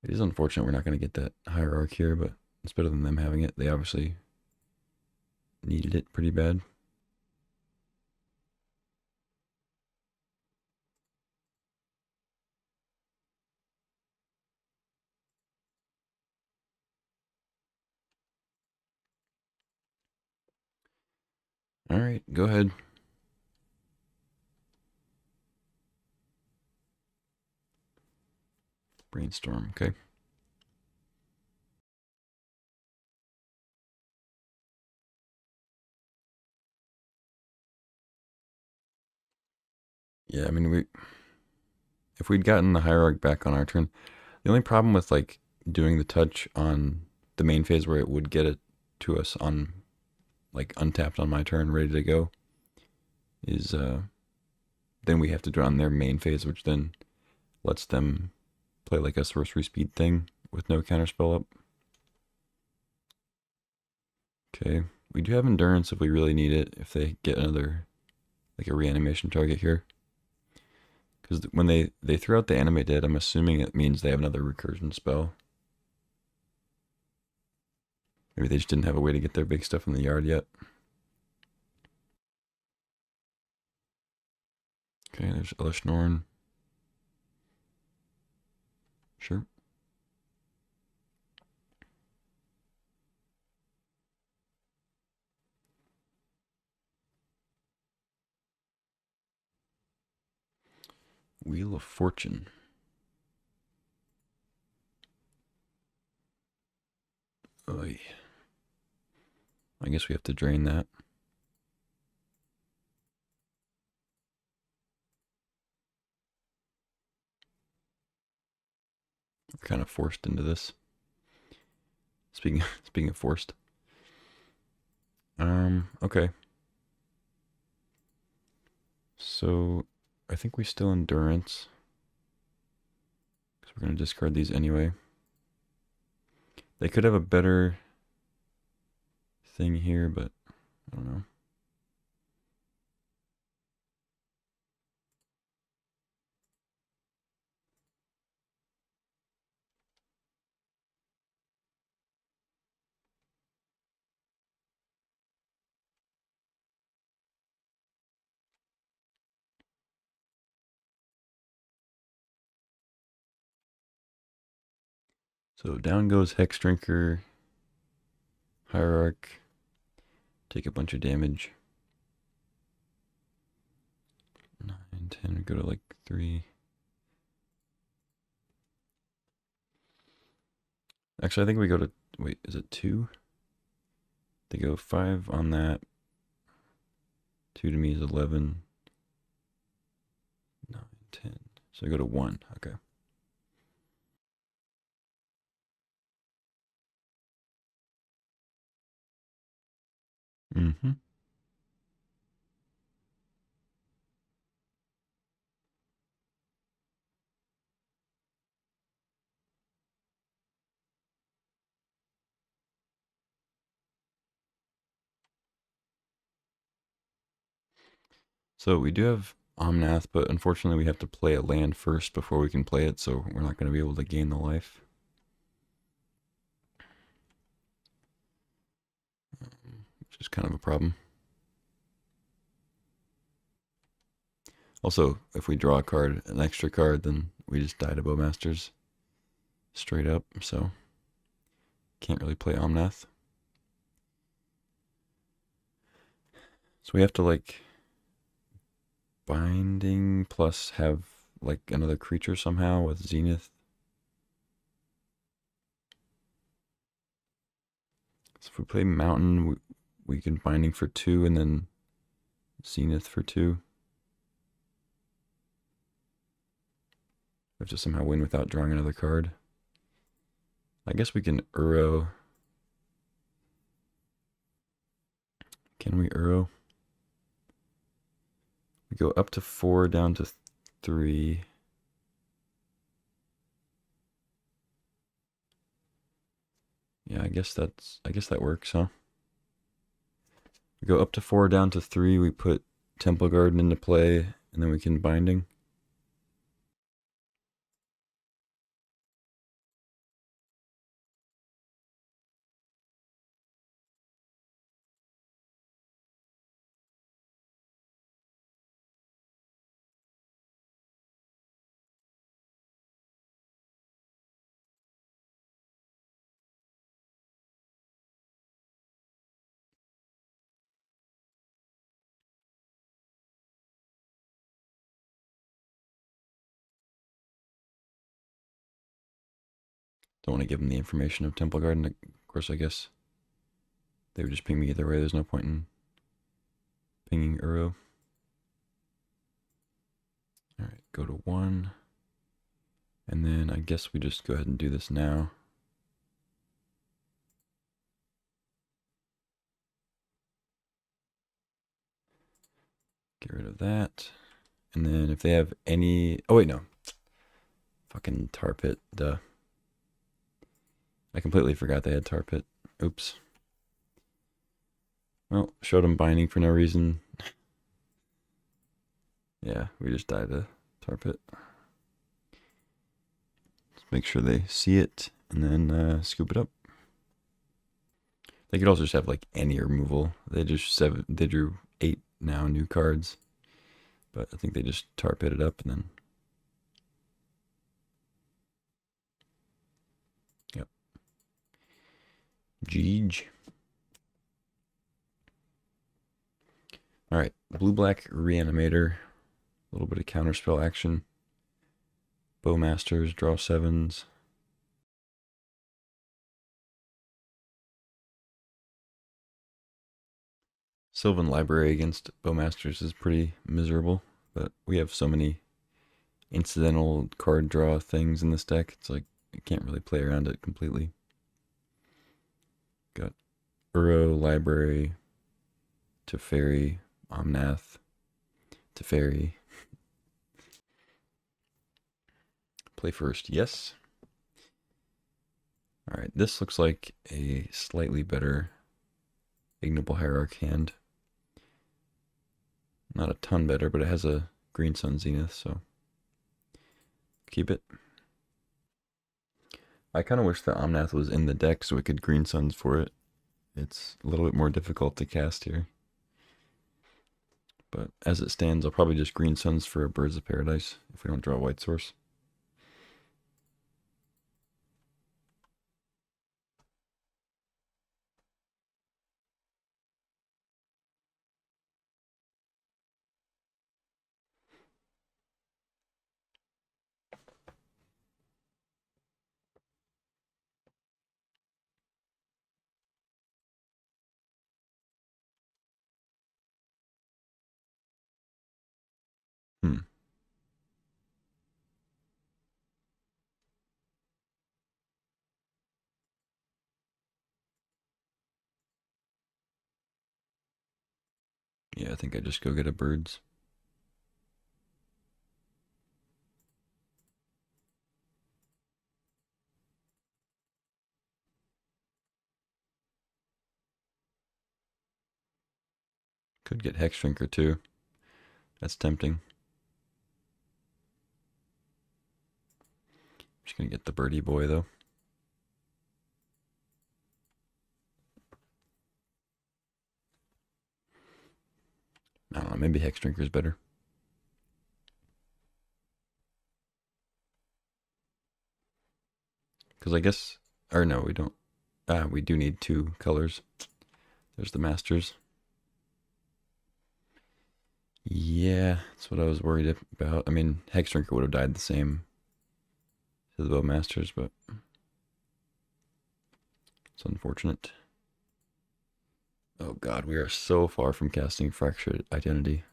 It is unfortunate we're not going to get that hierarch here, but it's better than them having it. They obviously needed it pretty bad. All right, go ahead. Brainstorm, okay. Yeah, I mean, if we'd gotten the hierarch back on our turn, the only problem with like doing the touch on the main phase where it would get it to us on like untapped on my turn, ready to go, is then we have to draw on their main phase, which then lets them play like a sorcery speed thing with no counterspell up. Okay, we do have endurance if we really need it, if they get another, like a reanimation target here. Because when they throw out the animate dead, I'm assuming it means they have another recursion spell. Maybe they just didn't have a way to get their big stuff in the yard yet. Okay, there's Elishnorn. Sure. Wheel of Fortune. Oy. I guess we have to drain that. We're kind of forced into this. Speaking of forced. Okay. So I think we still endurance. Because we're gonna discard these anyway. They could have a better thing here, but I don't know. So down goes Hex Drinker, Hierarch, take a bunch of damage. 9, 10, we go to like 3. Actually, I think we go to, wait, is it 2? They go 5 on that. 2 to me is 11. 9, 10. So I go to 1, okay. Mm-hmm. So we do have Omnath, but unfortunately we have to play a land first before we can play it, so we're not going to be able to gain the life. Which is kind of a problem. Also, if we draw a card, an extra card, then we just die to Bowmasters straight up, so can't really play Omnath. So we have to like binding plus have like another creature somehow with Zenith. So if we play Mountain, we can binding for 2 and then Zenith for 2. We have to somehow win without drawing another card. I guess we can Uro. Can we Uro? We go up to 4, down to 3. Yeah, I guess that works, huh? We go up to 4, down to 3. We put Temple Garden into play, and then we can binding. Don't want to give them the information of Temple Garden. Of course, I guess they would just ping me either way. There's no point in pinging Uro. Alright, go to 1. And then I guess we just go ahead and do this now. Get rid of that. And then if they have any... Oh, wait, no. Fucking tar pit. Duh. I completely forgot they had tar pit. Oops. Well, showed them binding for no reason. Yeah, we just died a tar pit. Let's make sure they see it and then scoop it up. They could also just have like any removal. They drew 8 now new cards. But I think they just tar pit it up and then... Yep. Jeej. Alright, blue-black Reanimator. A little bit of counterspell action. Bowmasters, draw 7s. Sylvan Library against Bowmasters is pretty miserable, but we have so many incidental card draw things in this deck. It's like you can't really play around it completely. Got Uro, Library, Teferi, Omnath, Teferi. Play first, yes. Alright, this looks like a slightly better Ignoble Hierarch hand. Not a ton better, but it has a Green Sun Zenith, so keep it. I kind of wish that Omnath was in the deck so we could Green Suns for it. It's a little bit more difficult to cast here. But as it stands, I'll probably just Green Suns for a Birds of Paradise if we don't draw a white source. Yeah, I think I just go get a Birds. Could get Hex Shrinker too. That's tempting. Just gonna get the Birdie Boy though. I don't know, maybe Hex Shrinker is better. Because I guess, or no, we don't. We do need 2 colors. There's the Masters. Yeah, that's what I was worried about. I mean, Hex Shrinker would have died the same to the Bowmasters, but it's unfortunate. Oh god, we are so far from casting Fractured Identity.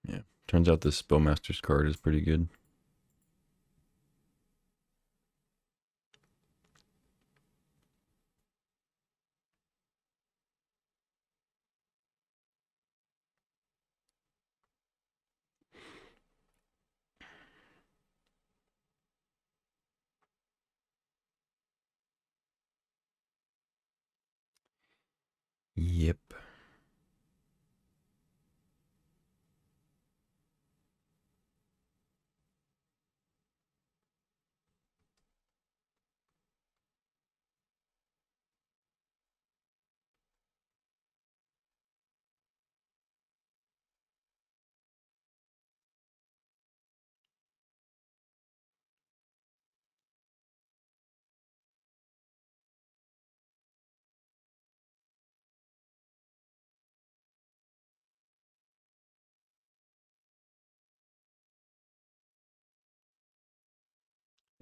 Yeah, turns out this Bowmasters card is pretty good. Yep.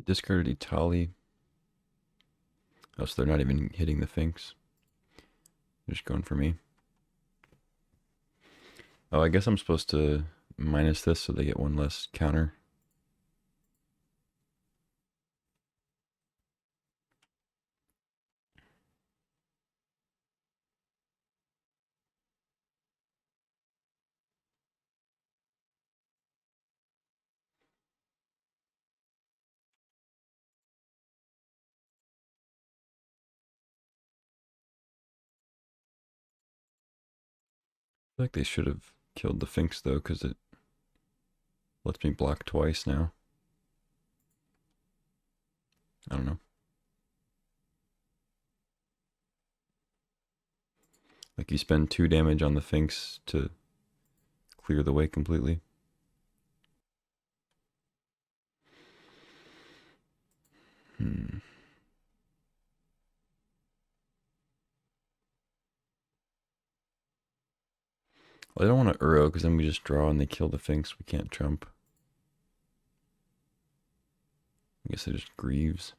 I discarded Itali. Oh, so they're not even hitting the Finks. They're just going for me. Oh, I guess I'm supposed to minus this so they get one less counter. I feel like they should have killed the Finks though, because it lets me block twice now. I don't know. Like you spend 2 damage on the Finks to clear the way completely. Hmm. Well, I don't want to Uro because then we just draw and they kill the Finks. We can't trump. I guess it just grieves.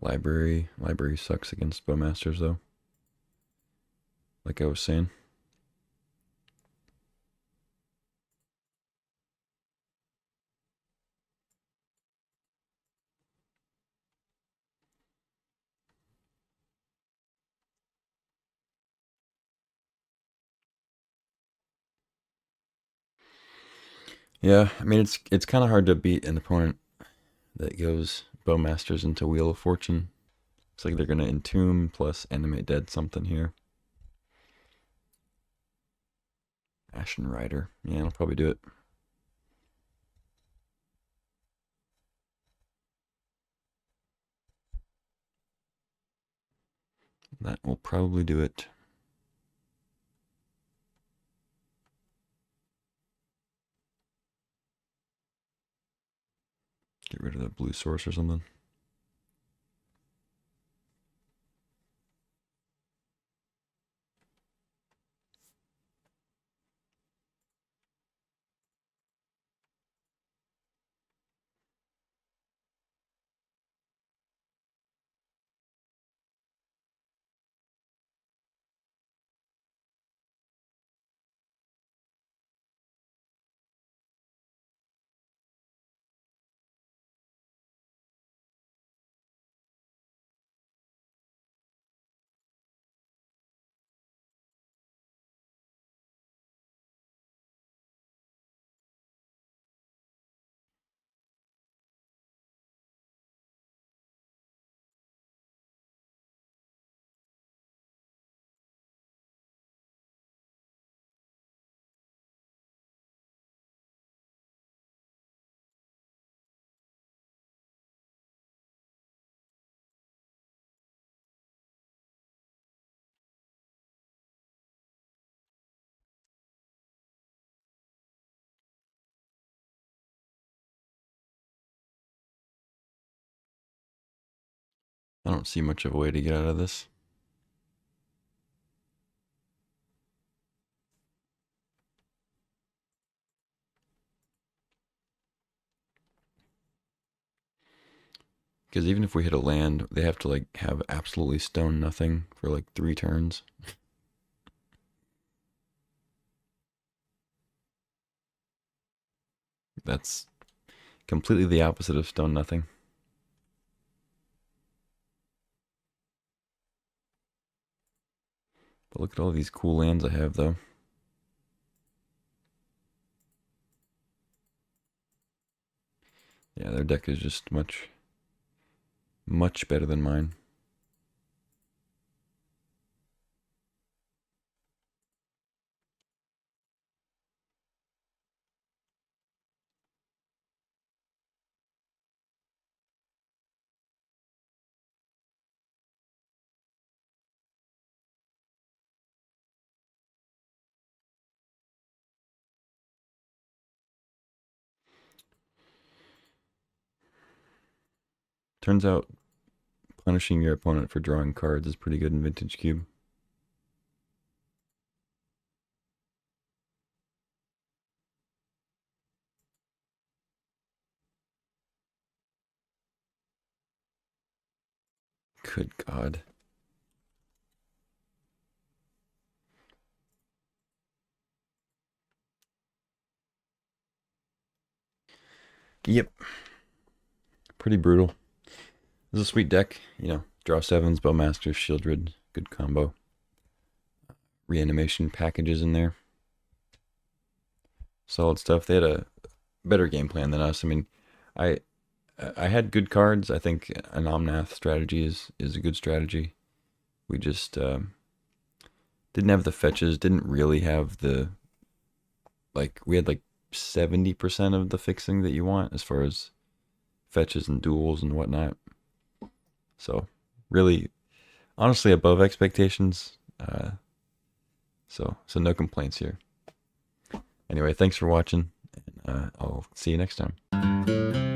Library. Library sucks against Bowmasters though. Like I was saying. Yeah, I mean it's kind of hard to beat an opponent that goes Bowmasters into Wheel of Fortune. It's like they're gonna Entomb plus Animate Dead something here. Ashen Rider. Yeah, I'll probably do it. That will probably do it. Get rid of the blue source or something. I don't see much of a way to get out of this. Because even if we hit a land, they have to like have absolutely stone nothing for like 3 turns. That's completely the opposite of stone nothing. But look at all these cool lands I have though. Yeah, their deck is just much better than mine. Turns out punishing your opponent for drawing cards is pretty good in Vintage Cube. Good God. Yep. Pretty brutal. This is a sweet deck. You know, draw sevens, Bowmaster, Shieldred. Good combo. Reanimation packages in there. Solid stuff. They had a better game plan than us. I mean, I had good cards. I think an Omnath strategy is a good strategy. We just didn't have the fetches. Didn't really have the we had like 70% of the fixing that you want as far as fetches and duels and whatnot. So really, honestly, above expectations. So no complaints here. Anyway, thanks for watching, and I'll see you next time.